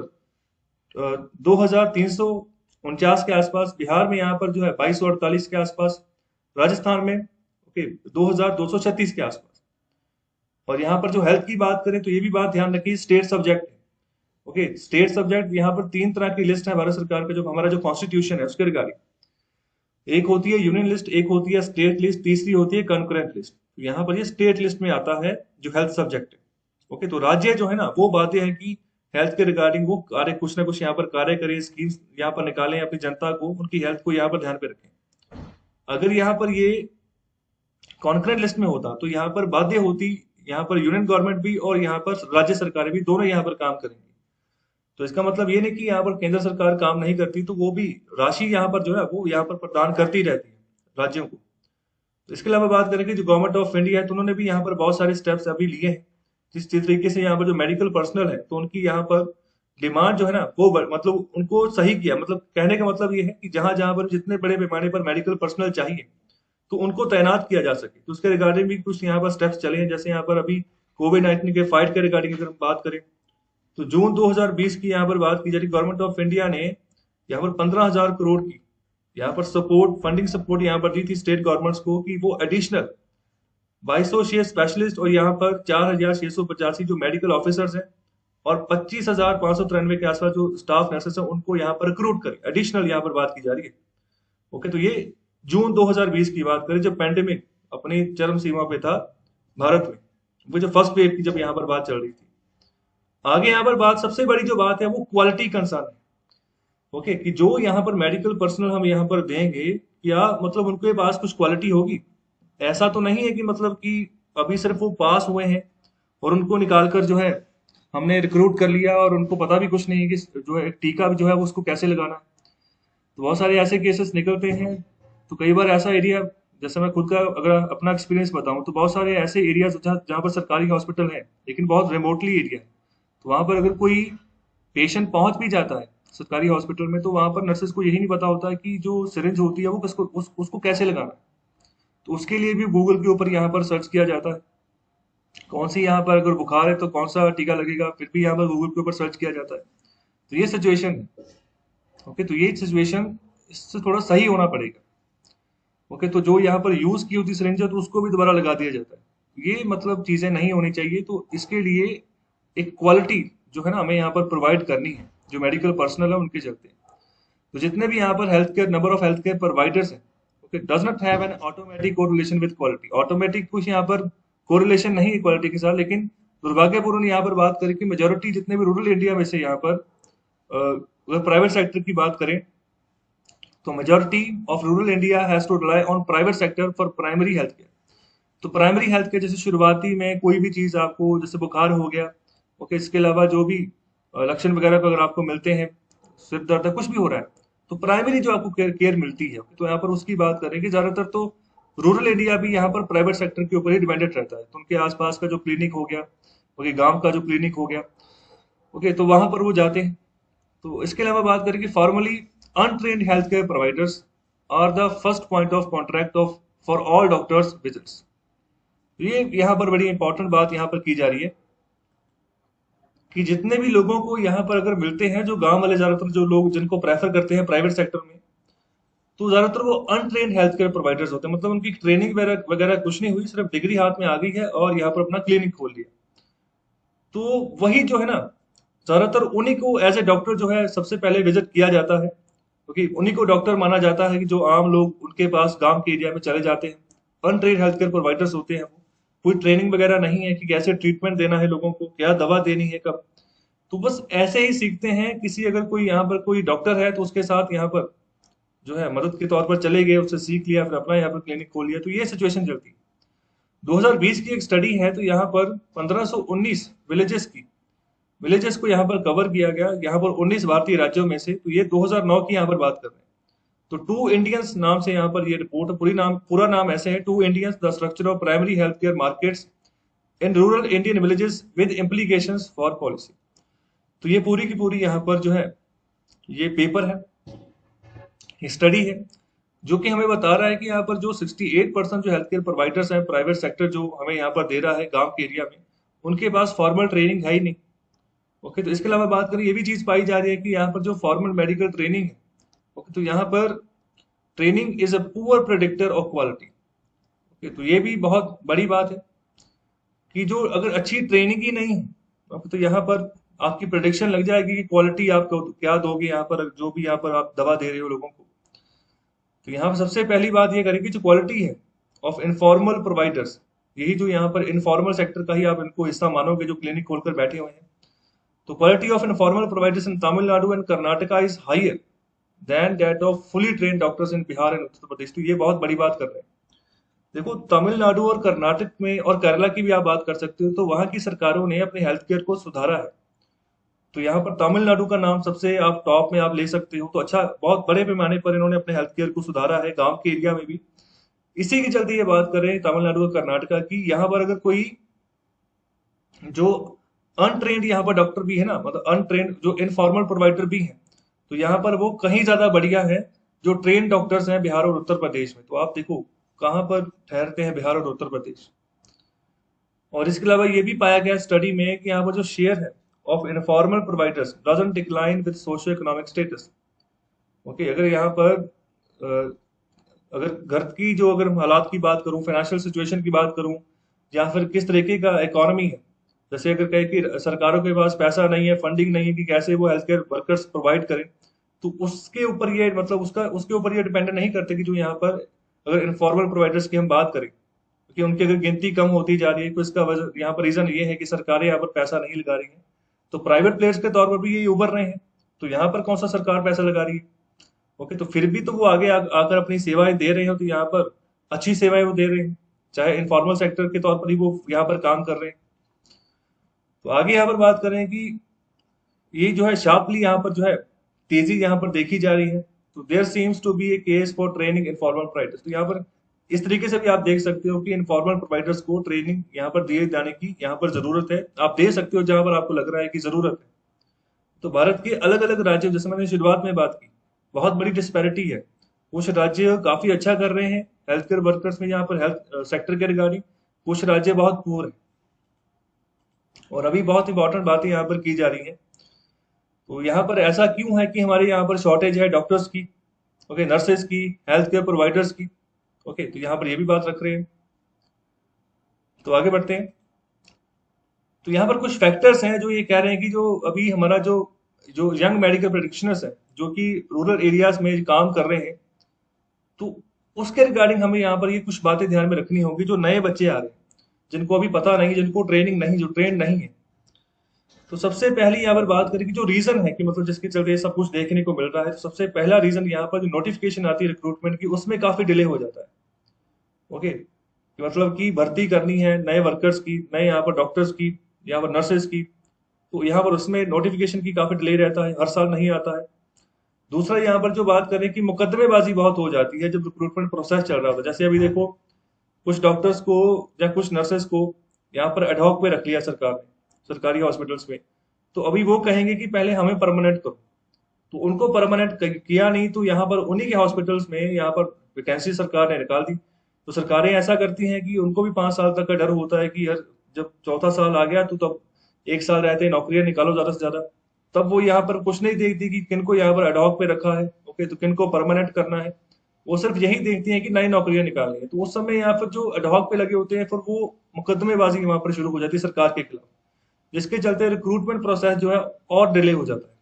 2349 के आसपास, बिहार में यहाँ पर जो है 2248 के आसपास, राजस्थान में ओके 2236 के आसपास। और यहाँ पर जो हेल्थ की बात करें तो ये भी बात ध्यान रखिए, स्टेट सब्जेक्ट है, ओके, स्टेट सब्जेक्ट यहाँ पर 3 तरह की लिस्ट है भारत सरकार का, जो हमारा जो कॉन्स्टिट्यूशन है उसके रिगार्डिंग। एक होती है यूनियन लिस्ट, एक होती है स्टेट लिस्ट, तीसरी होती है कंकरेंट लिस्ट। तो यहाँ पर ये स्टेट लिस्ट में आता है जो हेल्थ सब्जेक्ट है, ओके। तो राज्य जो है ना वो बातें हैं कि हेल्थ के रिगार्डिंग वो कार्य कुछ ना कुछ यहाँ पर कार्य करें, स्कीम्स यहाँ पर निकालें, अपनी जनता को उनकी हेल्थ को यहाँ पर ध्यान पे रखें। अगर यहाँ पर ये कॉन्करेंट लिस्ट में होता तो यहाँ पर बाध्य होती, यहाँ पर यूनियन गवर्नमेंट भी और यहाँ पर राज्य सरकारें भी दोनों यहाँ पर काम करेंगी। तो इसका मतलब ये नहीं कि यहाँ पर केंद्र सरकार काम नहीं करती, तो वो भी राशि यहाँ पर जो है वो यहाँ पर प्रदान करती रहती है राज्यों को। तो इसके अलावा बात करें कि जो गवर्नमेंट ऑफ इंडिया है, तो उन्होंने भी यहाँ पर बहुत सारे स्टेप्स अभी लिए हैं, जिस तरीके से यहाँ पर जो मेडिकल पर्सनल है, तो उनकी यहाँ पर डिमांड जो है ना वो मतलब उनको सही किया। मतलब कहने का मतलब ये है कि जहां जहां पर जितने बड़े पैमाने पर मेडिकल पर्सनल चाहिए तो उनको तैनात किया जा सके, तो उसके रिगार्डिंग भी कुछ यहाँ पर स्टेप्स चले हैं। जैसे यहाँ पर अभी कोविड-19 के फाइट के रिगार्डिंग अगर हम बात करें, तो जून 2020 की यहाँ पर बात की जा रही, गवर्नमेंट ऑफ इंडिया ने यहाँ पर 15,000 करोड़ की यहाँ पर फंडिंग सपोर्ट यहाँ पर दी थी स्टेट गवर्नमेंट्स को, कि वो एडिशनल 2200 स्पेशलिस्ट और यहाँ पर 4,685 जो मेडिकल ऑफिसर्स हैं और 25,593 के आसपास जो स्टाफ नर्सेस हैं उनको यहाँ पर रिक्रूट करें, एडिशनल यहाँ पर बात की जा रही है, ओके। तो ये जून 2020 की बात करें जब पैंडेमिक अपनी चरम सीमा पे था भारत में, वो जो फर्स्ट वेव की जब यहाँ पर बात चल रही थी। आगे यहाँ पर बात, सबसे बड़ी जो बात है वो क्वालिटी कंसर्न है, ओके, कि जो यहाँ पर मेडिकल पर्सनल हम यहाँ पर देंगे, या मतलब उनके पास कुछ क्वालिटी होगी। ऐसा तो नहीं है कि मतलब कि अभी सिर्फ वो पास हुए हैं और उनको निकाल कर जो है हमने रिक्रूट कर लिया और उनको पता भी कुछ नहीं है कि जो है टीका जो है वो उसको कैसे लगाना है। तो बहुत सारे ऐसे केसेस निकलते हैं। तो कई बार ऐसा एरिया, जैसे मैं खुद का अगर अपना एक्सपीरियंस बताऊं, तो बहुत सारे ऐसे एरियाज जहाँ जहाँ पर सरकारी हॉस्पिटल है लेकिन बहुत रिमोटली एरिया है। तो वहां पर अगर कोई पेशेंट पहुंच भी जाता है सरकारी हॉस्पिटल में, तो वहां पर नर्सेस को यही नहीं पता होता है कि जो सिरिंज होती है वो उसको कैसे लगाना है। तो उसके लिए भी गूगल के ऊपर यहाँ पर सर्च किया जाता है, कौन सी यहाँ पर अगर बुखार है तो कौन सा टीका लगेगा, फिर भी यहाँ पर गूगल के ऊपर सर्च किया जाता है। तो ये सिचुएशन है। ओके, तो ये सिचुएशन, इससे थोड़ा सही होना पड़ेगा। ओके, तो जो यहाँ पर यूज की होती सिरिंज है तो उसको भी दोबारा लगा दिया जाता है। ये मतलब चीजें नहीं होनी चाहिए। तो इसके लिए एक क्वालिटी जो है ना हमें यहाँ पर प्रोवाइड करनी है, जो मेडिकल पर्सनल है उनके चलते। तो जितने भी यहाँ पर health care number of health care providers हैं, okay, does not have an automatic correlation with quality. Automatic कुछ यहाँ पर कोरिलेशन नहीं है क्वालिटी के साथ, लेकिन दुर्भाग्यपूर्ण यहाँ पर बात करें कि मेजोरिटी जितने भी रूरल इंडिया में से यहाँ पर अगर प्राइवेट सेक्टर की बात करें, तो majority of rural India has to rely on private sector for primary health care. तो प्राइमरी हेल्थ केयर जैसे शुरुआती में कोई भी चीज आपको, जैसे बुखार हो गया, ओके, इसके अलावा जो भी लक्षण वगैरह अगर आपको मिलते हैं, सिर दर्द है, कुछ भी हो रहा है, तो प्राइमरी जो आपको केयर मिलती है, तो यहाँ पर उसकी बात करें कि ज्यादातर तो रूरल इंडिया भी यहाँ पर प्राइवेट सेक्टर के ऊपर ही डिपेंडेंट रहता है। तो उनके आसपास का जो क्लिनिक हो गया, ओके, गांव का जो क्लिनिक हो गया, ओके, तो वहां पर वो जाते हैं। तो इसके अलावा बात करें कि formally untrained health care providers are the first point of contract of for all doctors visits. ये यहाँ पर बड़ी इंपॉर्टेंट बात यहाँ पर की जा रही है कि जितने भी लोगों को यहाँ पर अगर मिलते हैं, जो गांव वाले ज्यादातर जो लोग जिनको प्रेफर करते हैं प्राइवेट सेक्टर में, तो ज्यादातर वो अनट्रेन्ड हेल्थ केयर प्रोवाइडर्स होते हैं। मतलब उनकी ट्रेनिंग वगैरह वगैरह कुछ नहीं हुई, सिर्फ डिग्री हाथ में आ गई है और यहाँ पर अपना क्लिनिक खोल लिया। तो वही जो है ना, ज्यादातर उन्हीं को एज ए डॉक्टर जो है सबसे पहले विजिट किया जाता है, क्योंकि उन्हीं को डॉक्टर माना जाता है कि जो आम लोग उनके पास गांव के एरिया में चले जाते हैं। अनट्रेन्ड हेल्थ केयर प्रोवाइडर्स होते हैं वो, कोई ट्रेनिंग वगैरह नहीं है कि कैसे ट्रीटमेंट देना है लोगों को, क्या दवा देनी है कब। तो बस ऐसे ही सीखते हैं। किसी अगर कोई यहाँ पर कोई डॉक्टर है तो उसके साथ यहाँ पर जो है मदद के तौर पर चले गए, उससे सीख लिया, फिर अपना यहाँ पर क्लिनिक खोल लिया। तो ये सिचुएशन चलती है। 2020 की एक स्टडी है, तो यहाँ पर 1519 विलेजेस को यहाँ पर कवर किया गया, यहाँ पर 19 भारतीय राज्यों में से। तो ये 2009 की यहाँ पर बात कर रहे हैं। तो टू इंडियंस नाम से यहाँ पर ये रिपोर्ट, पूरा नाम ऐसे है, to Indians the structure of primary health care markets in rural Indian villages with implications for policy. तो ये पूरी की पूरी यहाँ पर जो है ये पेपर है, स्टडी है, जो कि हमें बता रहा है कि यहाँ पर जो 68% जो हेल्थ केयर प्रोवाइडर्स हैं प्राइवेट सेक्टर जो हमें यहाँ पर दे रहा है गांव के एरिया में, उनके पास फॉर्मल ट्रेनिंग है ही नहीं। ओके, तो इसके अलावा बात करें, ये भी चीज पाई जा रही है कि यहाँ पर जो फॉर्मल मेडिकल ट्रेनिंग है, ओके, तो यहाँ पर training is a poor predictor of quality. Okay, तो ये भी बहुत बड़ी बात है कि जो अगर अच्छी ट्रेनिंग ही नहीं है, ओके, तो यहाँ पर आपकी प्रेडिक्शन लग जाएगी कि क्वालिटी आप क्या दोगे यहाँ पर, जो भी यहाँ पर आप दवा दे रहे हो लोगों को। तो यहाँ पर सबसे पहली बात ये करेंगे जो क्वालिटी है ऑफ इनफॉर्मल प्रोवाइडर्स, यही जो यहाँ पर इनफॉर्मल सेक्टर का ही आप इनको हिस्सा मानोगे जो क्लिनिक खोलकर बैठे हुए हैं। तो quality of informal providers in Tamil Nadu and Karnataka is higher than that of fully train doctors in Bihar and Uttar Pradesh. तो ये बहुत बड़ी बात कर रहे हैं। देखो, तमिलनाडु और कर्नाटक में और केरला की भी आप बात कर सकते हो, तो वहां की सरकारों ने अपने हेल्थ केयर को सुधारा है। तो यहाँ पर तमिलनाडु का नाम सबसे आप टॉप में आप ले सकते हो। तो अच्छा, बहुत बड़े पैमाने पर इन्होंने अपने हेल्थ केयर को सुधारा है गांव के एरिया में भी। इसी के चलते ये बात करें तमिलनाडु और कर्नाटका की, यहाँ पर अगर कोई जो अनट्रेंड यहाँ पर डॉक्टर भी है ना, मतलब अनट्रेंड जो इनफॉर्मल प्रोवाइडर भी है, तो यहाँ पर वो कहीं ज्यादा बढ़िया है जो ट्रेन डॉक्टर्स हैं बिहार और उत्तर प्रदेश में। तो आप देखो कहाँ पर ठहरते हैं बिहार और उत्तर प्रदेश। और इसके अलावा ये भी पाया गया स्टडी में कि यहाँ पर जो शेयर है of informal providers doesn't decline with socio economic status. Okay, अगर यहाँ पर अगर घर की जो अगर हालात की बात करूं, फाइनेंशियल सिचुएशन की बात करूं, या फिर किस तरीके का इकोनॉमी है, जैसे अगर कहे कि सरकारों के पास पैसा नहीं है, फंडिंग नहीं है कि कैसे वो हेल्थ केयर वर्कर्स प्रोवाइड करें, तो उसके ऊपर ये मतलब उसके ऊपर ये डिपेंड नहीं करते कि जो यहाँ पर अगर इनफॉर्मल प्रोवाइडर्स की हम बात करें, क्योंकि उनकी अगर गिनती कम होती जा रही है, तो इसका वजह यहाँ पर रीजन ये है कि सरकारें यहाँ पर पैसा नहीं लगा रही है। तो प्राइवेट प्लेयर्स के तौर पर भी ये उभर रहे हैं। तो यहाँ पर कौन सा सरकार पैसा लगा रही है? ओके, तो फिर भी तो वो आगे आकर अपनी सेवाएं दे रहे हो, तो यहाँ पर अच्छी सेवाएं वो दे रहे हैं, चाहे इनफॉर्मल सेक्टर के तौर पर ही वो यहाँ पर काम कर रहे हैं। तो आगे यहाँ पर बात करें कि ये जो है शार्पली यहाँ पर जो है तेजी यहाँ पर देखी जा रही है। तो there seems to be a case for training informal providers. तो यहाँ पर इस तरीके से भी आप देख सकते हो कि इनफॉर्मल प्रोवाइडर्स को ट्रेनिंग यहाँ पर दिए जाने की यहाँ पर जरूरत है। आप दे सकते हो जहां पर आपको लग रहा है कि जरूरत है। तो भारत के अलग अलग राज्यों, जैसे मैंने शुरुआत में बात की, बहुत बड़ी डिस्पैरिटी है। कुछ राज्य काफी अच्छा कर रहे हैं हेल्थ केयर वर्कर्स में, यहाँ पर हेल्थ सेक्टर के रिगार्डिंग। कुछ राज्य बहुत पुअर है। और अभी बहुत इंपॉर्टेंट बातें यहाँ पर की जा रही हैं। तो यहाँ पर ऐसा क्यों है कि हमारे यहाँ पर शॉर्टेज है डॉक्टर्स की, ओके, नर्सेज की, हेल्थ केयर प्रोवाइडर्स की, ओके। तो यहाँ पर ये भी बात रख रहे हैं। तो आगे बढ़ते हैं। तो यहाँ पर कुछ फैक्टर्स हैं जो ये कह रहे हैं कि जो अभी हमारा जो जो यंग मेडिकल प्रैक्टिशनर्स है जो कि रूरल एरियाज में काम कर रहे हैं, तो उसके रिगार्डिंग हमें यहाँ पर ये कुछ बातें ध्यान में रखनी होगी। जो नए बच्चे आ रहे हैं, जिनको अभी पता नहीं, जिनको ट्रेनिंग नहीं, जो ट्रेन नहीं है, तो सबसे पहली यहाँ पर बात करें कि जो रीजन है कि मतलब जिसके चलते ये सब कुछ देखने को मिल रहा है, तो सबसे पहला रीजन यहाँ पर जो नोटिफिकेशन आती है रिक्रूटमेंट की, उसमें काफी डिले हो जाता है। ओके, कि मतलब कि भर्ती करनी है नए वर्कर्स की, नए यहाँ पर डॉक्टर्स की, यहाँ पर नर्सेज की, तो यहाँ पर उसमें नोटिफिकेशन की काफी डिले रहता है, हर साल नहीं आता है। दूसरा यहाँ पर जो बात करें कि मुकदमेबाजी बहुत हो जाती है जब रिक्रूटमेंट प्रोसेस चल रहा होता है। जैसे अभी देखो, कुछ डॉक्टर्स को या कुछ नर्सेज को यहाँ पर एडहॉक पे रख लिया सरकार ने, सरकारी हॉस्पिटल्स में। तो अभी वो कहेंगे कि पहले हमें परमानेंट करो, तो उनको परमानेंट किया नहीं, तो यहाँ पर उन्हीं के हॉस्पिटल्स में यहाँ पर वैकेंसी सरकार ने निकाल दी। तो सरकारें ऐसा करती हैं कि उनको भी 5 साल तक का डर होता है कि यार जब चौथा साल आ गया तो तब 1 साल रहते हैं, नौकरियां निकालो ज्यादा से ज्यादा। तब वो यहाँ पर कुछ नहीं देखती कि किनको यहाँ पर एडहॉक पे रखा है, ओके, तो किनको परमानेंट करना है। वो सिर्फ यही देखती हैं कि नई नौकरियां निकालनी है। तो उस समय यहाँ पर जो एडहॉक पे लगे होते हैं, फिर वो मुकदमेबाजी वहां पर शुरू हो जाती है सरकार के खिलाफ, जिसके चलते रिक्रूटमेंट प्रोसेस जो है और डिले हो जाता है।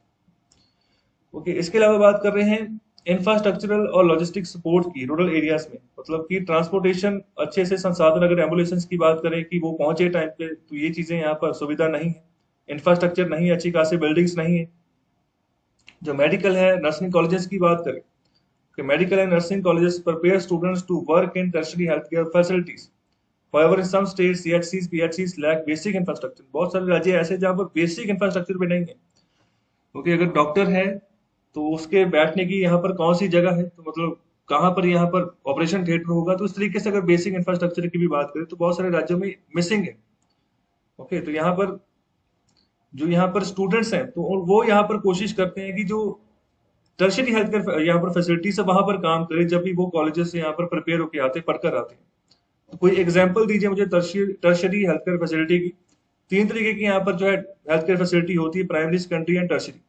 ओके, इसके अलावा बात कर रहे हैं इंफ्रास्ट्रक्चरल और लॉजिस्टिक सपोर्ट की रूरल एरियाज में। मतलब कि ट्रांसपोर्टेशन अच्छे से संसाधन, अगर एम्बुलेंस की बात करें कि वो पहुंचे टाइम पे, तो ये चीजें यहाँ पर सुविधा नहीं है। इंफ्रास्ट्रक्चर नहीं है, अच्छी खासी बिल्डिंग्स नहीं है। जो मेडिकल है, नर्सिंग कॉलेजेस की बात करें कि medical and nursing colleges prepare students to work in tertiary health care facilities. However, in some states, CHCs, PHCs lack basic infrastructure. बहुत सारे राज्य ऐसे हैं जहाँ पर बेसिक इंफ्रास्ट्रक्चर भी नहीं है। क्योंकि अगर डॉक्टर है तो उसके बैठने की यहाँ पर कौन सी जगह है, तो मतलब कहाँ पर यहाँ पर ऑपरेशन थिएटर होगा। तो इस तरीके से अगर बेसिक इंफ्रास्ट्रक्चर की भी बात करें तो बहुत सारे राज्यों में मिसिंग है। ओके, तो यहाँ पर जो यहाँ पर स्टूडेंट्स हैं, तो वो यहाँ पर कोशिश करते हैं कि जो टर्शरी हेल्थ केयर यहाँ पर फैसिलिटी से वहां पर काम करें, जब भी वो कॉलेजेस से यहाँ पर प्रिपेयर होकर आते, पढ़कर आते हैं। तो कोई एग्जाम्पल दीजिए मुझे टर्शरी हेल्थ केयर फैसिलिटी की। 3 तरीके की यहाँ पर जो है हेल्थ केयर फैसिलिटी होती है, प्राइमरी, सेकेंडरी एंड टर्शरी।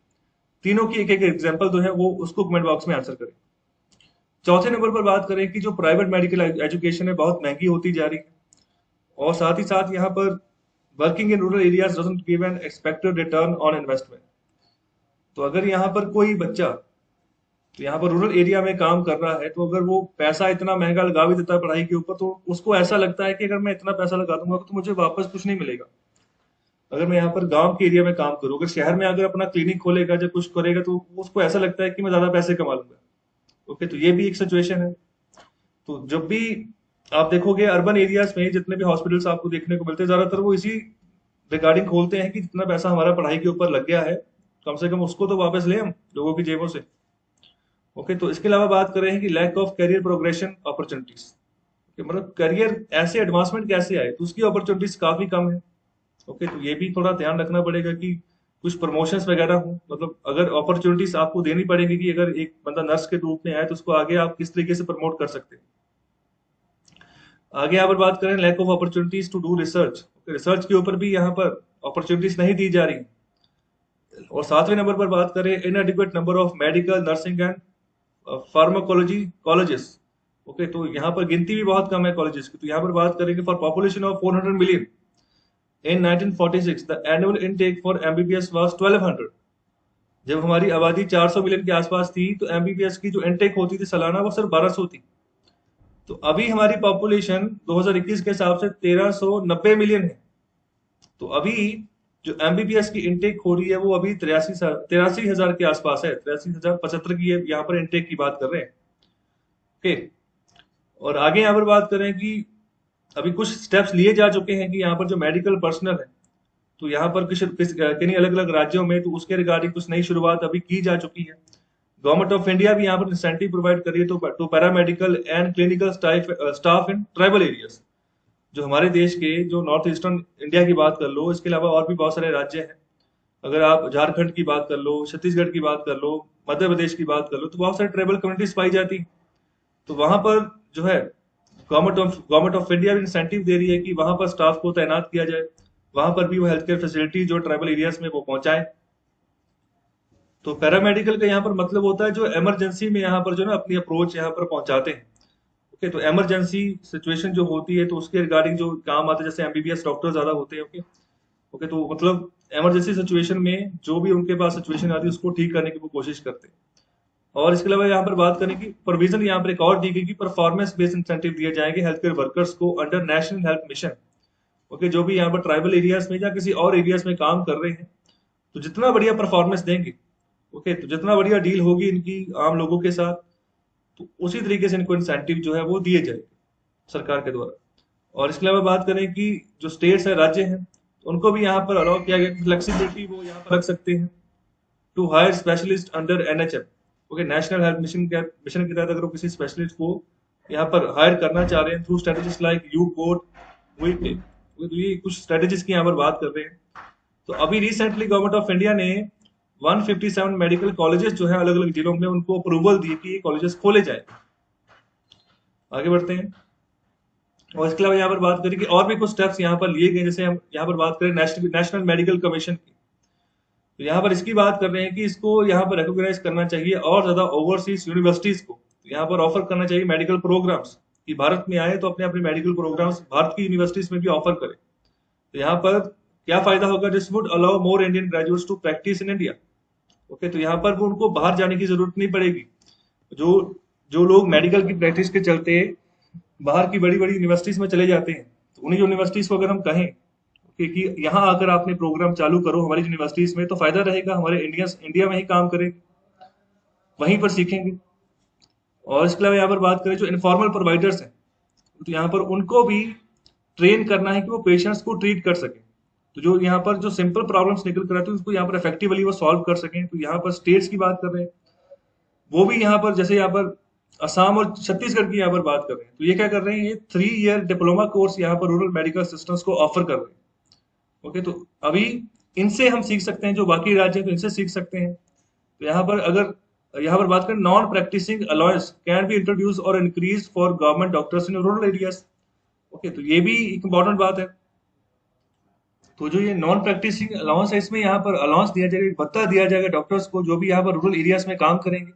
तीनों की एक एक एग्जाम्पल जो है वो उसको कमेंट बॉक्स में आंसर करें। चौथे नंबर पर बात करें कि जो प्राइवेट मेडिकल एजुकेशन है बहुत महंगी होती जा रही है, और साथ ही साथ यहाँ पर working in rural areas doesn't give an expected return on investment. तो अगर यहाँ पर कोई बच्चा तो यहाँ पर रूरल एरिया में काम कर रहा है, तो अगर वो पैसा इतना महंगा लगा भी देता है पढ़ाई के ऊपर, तो उसको ऐसा लगता है कि अगर मैं इतना पैसा लगा दूंगा तो मुझे वापस कुछ नहीं मिलेगा। अगर मैं यहाँ पर गांव के एरिया में काम करूँ, अगर शहर में अगर अपना क्लिनिक खोलेगा या कुछ करेगा, तो उसको ऐसा लगता है कि मैं ज्यादा पैसे कमा लूंगा। ओके, तो ये भी एक सिचुएशन है। तो जब भी आप देखोगे अर्बन एरियाज में जितने भी हॉस्पिटल्स आपको देखने को मिलते हैं, ज्यादातर वो इसी रिगार्डिंग खोलते हैं कि जितना पैसा हमारा पढ़ाई के ऊपर लग गया है, कम से कम उसको तो वापस ले हम लोगों की जेबों से। ओके, तो इसके अलावा बात कर रहे हैं कि lack of career progression opportunities, मतलब करियर ऐसे एडवांसमेंट कैसे आए, तो उसकी अपॉर्चुनिटीज काफी कम है। ओके, तो ये भी थोड़ा ध्यान रखना पड़ेगा कि कुछ प्रमोशंस वगैरह हो। मतलब अगर अपॉर्चुनिटीज आपको देनी पड़ेगी कि अगर एक बंदा नर्स के रूप में आए तो उसको आगे आप किस तरीके से प्रमोट कर सकते हैं। आगे यहाँ पर बात करें lack of opportunities to do research. Research के ऊपर भी यहाँ पर अपॉर्चुनिटीज नहीं दी जा रही। और 7वें नंबर पर बात करें इनएडिक्वेट number of medical, nursing and pharmacology colleges. Okay, तो यहाँ पर गिनती भी बहुत कम है कॉलेजेस की। तो यहाँ पर बात करेंगे for population of 400 million in 1946 the annual intake for MBBS was 1200। जब हमारी आबादी 400 मिलियन के आसपास थी, तो एमबीबीएस की जो इनटेक होती थी सालाना, वो सिर्फ 1200 थी। तो अभी हमारी पॉपुलेशन 2021 के हिसाब से 1390 मिलियन है। तो अभी जो एमबीबीएस की इनटेक हो रही है वो अभी 83,000 के आसपास है, 83,075 की यहाँ पर इनटेक की बात कर रहे हैं। ओके, और आगे यहाँ पर बात करें कि अभी कुछ स्टेप्स लिए जा चुके हैं कि यहाँ पर जो मेडिकल पर्सनल है, तो यहाँ पर किन्हीं अलग अलग राज्यों में तो उसके रिगार्डिंग कुछ नई शुरुआत अभी की जा चुकी है। गवर्नमेंट ऑफ इंडिया भी यहाँ पर इंसेंटिव प्रोवाइड कर रही है to paramedical and clinical staff in tribal areas. जो हमारे देश के जो नॉर्थ ईस्टर्न इंडिया की बात कर लो, इसके अलावा और भी बहुत सारे राज्य हैं। अगर आप झारखंड की बात कर लो, छत्तीसगढ़ की बात कर लो, मध्य प्रदेश की बात कर लो, तो बहुत सारी ट्राइबल कम्युनिटीज पाई जाती हैं। तो वहां पर जो है गवर्नमेंट ऑफ इंडिया भी इंसेंटिव दे रही है कि वहां पर स्टाफ को तैनात किया जाए, वहां पर भी वो हेल्थ केयर फैसिलिटी जो ट्राइबल एरियाज में वो पहुंचाए। तो पैरामेडिकल का यहाँ पर मतलब होता है जो इमरजेंसी में यहाँ पर जो ना अपनी अप्रोच यहाँ पर पहुंचाते हैं। ओके, तो इमरजेंसी सिचुएशन जो होती है तो उसके रिगार्डिंग जो काम आते हैं, जैसे एमबीबीएस डॉक्टर ज्यादा होते हैं। ओके ओके, तो मतलब इमरजेंसी सिचुएशन में जो भी उनके पास सिचुएशन आती है उसको ठीक करने की वो कोशिश करते हैं। और इसके अलावा यहाँ पर बात करें कि प्रोविजन यहाँ पर एक और दी गई कि परफॉर्मेंस बेस्ड इंसेंटिव दिए जाएंगे हेल्थ केयर वर्कर्स को under national health mission. Okay, जो भी यहाँ पर ट्राइबल एरियाज में या किसी और एरियाज में काम कर रहे हैं, तो जितना बढ़िया परफॉर्मेंस देंगे, ओके, तो जितना बढ़िया डील होगी इनकी आम लोगों के साथ, तो उसी तरीके से इनको इंसेंटिव जो है वो दिए जाएंगे सरकार के द्वारा। और इसके अलावा बात करें कि जो स्टेट्स है, राज्य हैं, तो उनको भी यहाँ पर अलाउ किया गया, फ्लेक्सिबिलिटी वो यहाँ पर रख सकते हैं to hire specialist under NHM. Okay, national health mission के तहत अगर वो किसी स्पेशलिस्ट को यहाँ पर हायर करना चाह रहे हैं through strategies like you code we, तो ये कुछ स्ट्रेटेजीज की यहाँ पर बात कर रहे हैं। तो अभी रिसेंटली गवर्नमेंट ऑफ इंडिया ने 157 मेडिकल कॉलेजेस जो है अलग अलग जिलों में उनको अप्रूवल दी कि ये कॉलेजेस खोले जाए। आगे बढ़ते हैं। और इसके अलावा यहाँ पर बात करें कि और भी कुछ स्टेप्स यहाँ पर लिए गए, जैसे हम यहाँ पर बात करें नेशनल मेडिकल कमीशन की, तो यहाँ पर इसकी बात कर रहे हैं कि इसको यहाँ पर रिकॉग्नाइज करना चाहिए और ज्यादा ओवरसीज यूनिवर्सिटीज को यहाँ पर ऑफर करना चाहिए मेडिकल प्रोग्राम्स, कि भारत में आए तो अपने अपने मेडिकल प्रोग्राम्स भारत की यूनिवर्सिटीज में भी ऑफर करें। तो यहाँ पर क्या फायदा होगा, this would allow more Indian graduates to practise in India. Okay, तो यहाँ पर वो उनको बाहर जाने की जरूरत नहीं पड़ेगी। जो जो लोग मेडिकल की प्रैक्टिस के चलते बाहर की बड़ी बड़ी यूनिवर्सिटीज में चले जाते हैं, तो उन्हीं यूनिवर्सिटीज को अगर हम कहें कि यहाँ आकर आपने प्रोग्राम चालू करो हमारी यूनिवर्सिटीज में, तो फायदा रहेगा, हमारे इंडिया में ही काम करें, वहीं पर सीखेंगे। और इसके अलावा यहाँ पर बात करें जो इनफॉर्मल प्रोवाइडर्स हैं, तो यहाँ पर उनको भी ट्रेन करना है कि वो पेशेंट्स को ट्रीट कर सकें। तो जो यहाँ पर जो सिंपल प्रॉब्लम्स निकल कर आते हैं उसको यहाँ पर इफेक्टिवली वो सॉल्व कर सकें। तो यहाँ पर स्टेट्स की बात कर रहे हैं, वो भी यहाँ पर जैसे यहाँ पर असम और छत्तीसगढ़ की यहाँ पर बात कर रहे हैं, तो ये क्या कर रहे हैं, ये 3 ईयर डिप्लोमा कोर्स यहाँ पर रूरल मेडिकल असिस्टेंट्स को ऑफर कर रहे हैं। ओके, तो अभी इनसे हम सीख सकते हैं, जो बाकी राज्य हैं तो इनसे सीख सकते हैं। तो यहाँ पर अगर यहाँ पर बात करें, non practicing allowance can be introduce और increase for government doctors in rural areas. Okay, तो ये भी एक इंपॉर्टेंट बात है। तो जो ये नॉन प्रैक्टिसिंग अलाउंस है, इसमें यहाँ पर अलाउंस दिया जाएगा, एक भत्ता दिया जाएगा डॉक्टर्स को जो भी यहाँ पर रूरल एरियाज में काम करेंगे।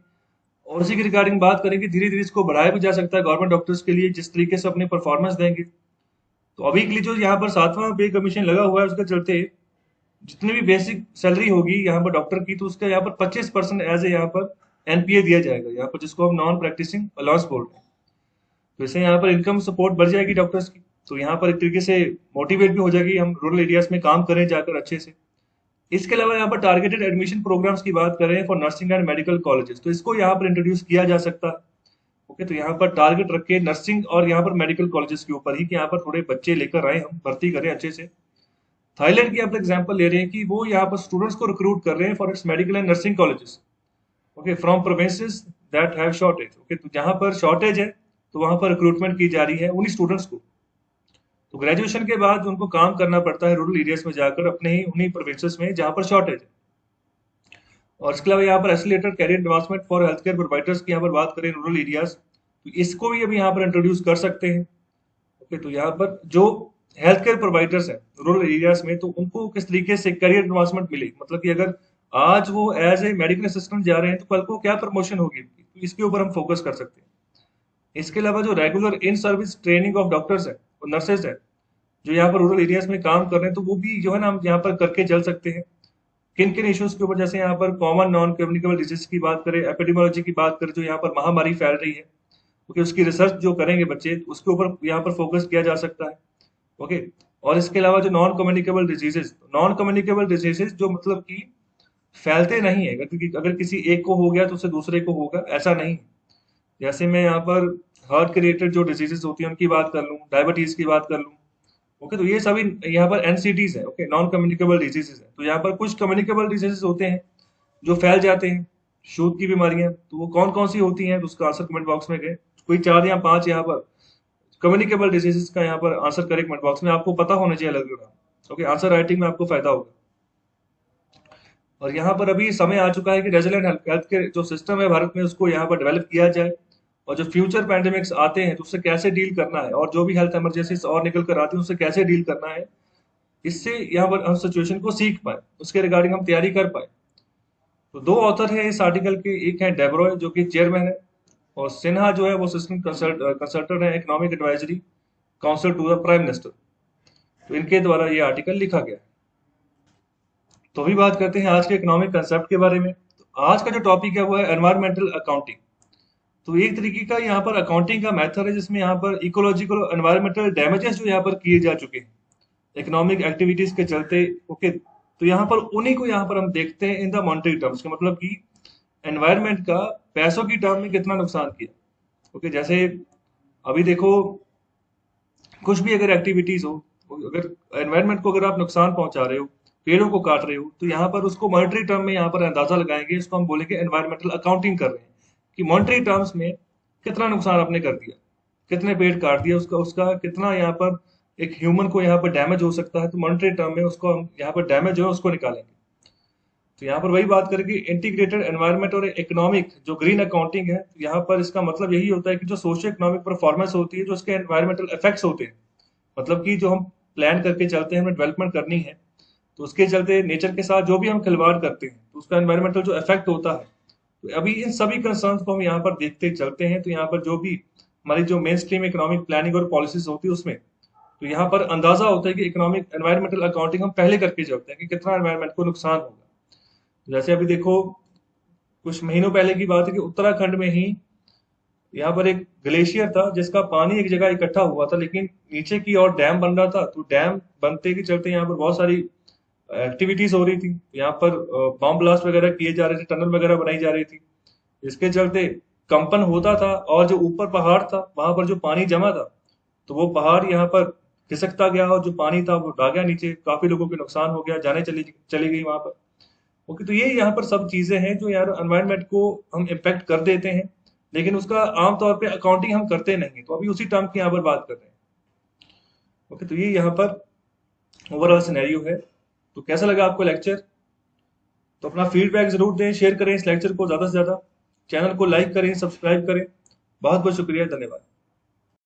और इसी की रिगार्डिंग बात करेंगे, धीरे धीरे इसको बढ़ाया भी जा सकता है गवर्नमेंट डॉक्टर्स के लिए, जिस तरीके से अपने परफॉर्मेंस देंगे। तो अभी के लिए जो यहाँ पर 7वां पे कमीशन लगा हुआ है, उसके चलते जितनी भी बेसिक सैलरी होगी यहाँ पर डॉक्टर की, तो उसका यहाँ पर 25% एज ए यहाँ पर एनपीए दिया जाएगा, यहाँ पर जिसको हम नॉन प्रैक्टिसिंग अलाउंस बोल रहे हैं। तो इससे यहाँ पर इनकम सपोर्ट बढ़ जाएगी डॉक्टर्स की, तो यहाँ पर एक तरीके से मोटिवेट भी हो जाएगी हम रूरल एरियाज में काम करें जाकर अच्छे से। इसके अलावा यहाँ पर टारगेटेड एडमिशन प्रोग्राम्स की बात करें for nursing and medical colleges, तो इसको यहाँ पर इंट्रोड्यूस किया जा सकता है। ओके, तो यहाँ पर टारगेट रखे नर्सिंग और यहाँ पर मेडिकल कॉलेजेस के ऊपर ही, कि यहाँ पर थोड़े बच्चे लेकर आए, हम भर्ती करें अच्छे से। थाईलैंड की आप एग्जांपल ले रहे हैं कि वो यहाँ पर स्टूडेंट्स को रिक्रूट कर रहे हैं for its medical and nursing colleges, okay, from provinces that have shortage. Okay, तो जहाँ पर शॉर्टेज है तो वहां पर रिक्रूटमेंट की जा रही है उन्हीं स्टूडेंट्स को। तो ग्रेजुएशन के बाद उनको काम करना पड़ता है रूरल एरियाज में जाकर, अपने ही उन्हीं प्रोविंसेस में जहां पर शॉर्टेज है। और इसके अलावा यहाँ पर accelerated career advancement for health care providers की यहाँ पर बात करें रूरल एरियाज, तो इसको भी अभी यहाँ पर इंट्रोड्यूस कर सकते हैं। ओके, तो यहाँ पर जो हेल्थ केयर प्रोवाइडर्स है रूरल एरियाज में, तो उनको किस तरीके से करियर एडवांसमेंट मिले, मतलब कि अगर आज वो एज ए मेडिकल असिस्टेंट जा रहे हैं तो कल को क्या प्रमोशन होगी, तो इसके ऊपर हम फोकस कर सकते हैं। इसके अलावा जो regular in service training of doctors है और नर्सेज है जो यहाँ पर रूरल एरियाज में काम कर रहे हैं, तो वो भी जो है ना हम यहाँ पर करके चल सकते हैं। किन किन इश्यूज के ऊपर, जैसे यहाँ पर कॉमन नॉन कम्युनिकेबल डिजीज की बात करें, एपिडेमोलॉजी की बात करें, जो यहाँ पर महामारी फैल रही है, ओके, उसकी रिसर्च जो करेंगे बच्चे, उसके ऊपर यहाँ पर फोकस किया जा सकता है। ओके, और इसके अलावा जो नॉन कम्युनिकेबल डिजीजेस जो मतलब कि फैलते नहीं है, क्योंकि अगर किसी एक को हो गया तो उससे दूसरे को होगा, ऐसा नहीं। जैसे मैं यहाँ पर हार्ट के रिलेटेड जो डिजीजेस होती है उनकी बात कर लूँ, डायबिटीज की बात कर लूँ, ओके, तो ये सभी यहाँ पर एनसीडीज है, ओके, नॉन कम्युनिकेबल डिजीजेस है। तो यहाँ पर कुछ कम्युनिकेबल डिजीजेस होते हैं जो फैल जाते हैं, छूत की बीमारियां, तो वो कौन कौन सी होती हैं, तो उसका आंसर कमेंट बॉक्स में करें। कोई 4 या 5 यहाँ पर कम्युनिकेबल डिजीजेस का यहाँ पर आंसर करें कमेंट बॉक्स में, आपको पता होना चाहिए अलग अलग। ओके, आंसर राइटिंग में आपको फायदा होगा। और यहाँ पर अभी समय आ चुका है कि रेजिलेंट हेल्थ के जो सिस्टम है भारत में, उसको यहाँ पर डेवलप किया जाए, और जो फ्यूचर पैंडेमिक्स आते हैं तो उससे कैसे डील करना है, और जो भी हेल्थ इमरजेंसीज और निकल कर आती है उससे कैसे डील करना है, इससे यहाँ पर हम सिचुएशन को सीख पाए, उसके रिगार्डिंग हम तैयारी कर पाए। तो 2 ऑथर है इस आर्टिकल के, एक है डेब्रॉय जो कि चेयरमैन है, और सिन्हा जो है वो असिस्टेंट कंसल्टेंट है economic advisory council to the prime minister. तो इनके द्वारा ये आर्टिकल लिखा गया है। तो अभी बात करते हैं आज के इकोनॉमिक कंसेप्ट के बारे में। तो आज का जो टॉपिक है वो है एनवायरमेंटल अकाउंटिंग। तो एक तरीके का यहाँ पर अकाउंटिंग का मेथड है जिसमें यहाँ पर इकोलॉजिकल और एनवायरमेंटल डैमेजेस जो यहाँ पर किए जा चुके हैं इकोनॉमिक एक्टिविटीज के चलते, ओके, तो यहाँ पर उन्हीं को यहाँ पर हम देखते हैं इन द मॉनेटरी टर्म्स के, मतलब कि एनवायरमेंट का पैसों की टर्म में कितना नुकसान किया। ओके, जैसे अभी देखो, कुछ भी अगर एक्टिविटीज हो, अगर एनवायरमेंट को अगर आप नुकसान पहुंचा रहे हो, पेड़ों को काट रहे हो, तो यहाँ पर उसको मॉनेटरी टर्म में यहाँ पर अंदाजा लगाएंगे, इसको हम बोलेंगे एनवायरमेंटल अकाउंटिंग कर रहे हैं, कि मॉनेटरी टर्म्स में कितना नुकसान आपने कर दिया, कितने पेड़ काट दिया, उसका उसका कितना यहाँ पर एक ह्यूमन को यहाँ पर डैमेज हो सकता है, तो मॉनेटरी टर्म में उसको हम यहाँ पर डैमेज जो है उसको निकालेंगे। तो यहाँ पर वही बात करेंगे इंटीग्रेटेड एनवायरनमेंट और इकोनॉमिक जो ग्रीन अकाउंटिंग है, तो यहाँ पर इसका मतलब यही होता है कि जो सोशियो इकोनॉमिक परफॉर्मेंस होती है, जो इसके एनवायरमेंटल इफेक्ट्स होते हैं, मतलब कि जो हम प्लान करके चलते हैं, हमें डेवलपमेंट करनी है, तो उसके चलते नेचर के साथ जो भी हम खिलवाड़ करते हैं तो उसका एनवायरमेंटल जो इफेक्ट होता है, तो अभी इन सभी कंसर्न्स को हम यहाँ पर देखते चलते हैं। तो यहाँ पर जो भी हमारी जो मेन स्ट्रीम इकोनॉमिक प्लानिंग और पॉलिसीज होती है उसमें, तो यहाँ पर अंदाजा होता है कि इकोनॉमिक एनवायरमेंटल अकाउंटिंग हम पहले करके चलते हैं कि कितना एनवायरमेंट को नुकसान होगा। तो जैसे अभी देखो, कुछ महीनों पहले की बात है कि उत्तराखंड में ही यहाँ पर एक ग्लेशियर था जिसका पानी एक जगह इकट्ठा हुआ था, लेकिन नीचे की ओर डैम बन रहा था, तो डैम बनते के चलते यहाँ पर बहुत सारी एक्टिविटीज हो रही थी, यहाँ पर बॉम्ब ब्लास्ट वगैरह किए जा रहे थे, टनल वगैरह बनाई जा रही थी, इसके चलते कंपन होता था, और जो ऊपर पहाड़ था वहां पर जो पानी जमा था, तो वो पहाड़ यहाँ पर खिसकता गया, और जो पानी था वो ढा गया नीचे, काफी लोगों के नुकसान हो गया, जाने चली चली गई वहां पर। ओके, तो ये यहाँ पर सब चीजें हैं जो यार एनवायरनमेंट को हम इम्पेक्ट कर देते हैं, लेकिन उसका आमतौर पे अकाउंटिंग हम करते नहीं, तो अभी उसी टर्म की यहाँ पर बात कर रहे हैं। ओके, तो ये यहाँ पर ओवरऑल सिनेरियो है। तो कैसा लगा आपको लेक्चर? तो अपना फीडबैक जरूर दें, शेयर करें इस लेक्चर को ज्यादा से ज्यादा, चैनल को लाइक करें, सब्सक्राइब करें। बहुत बहुत शुक्रिया, धन्यवाद।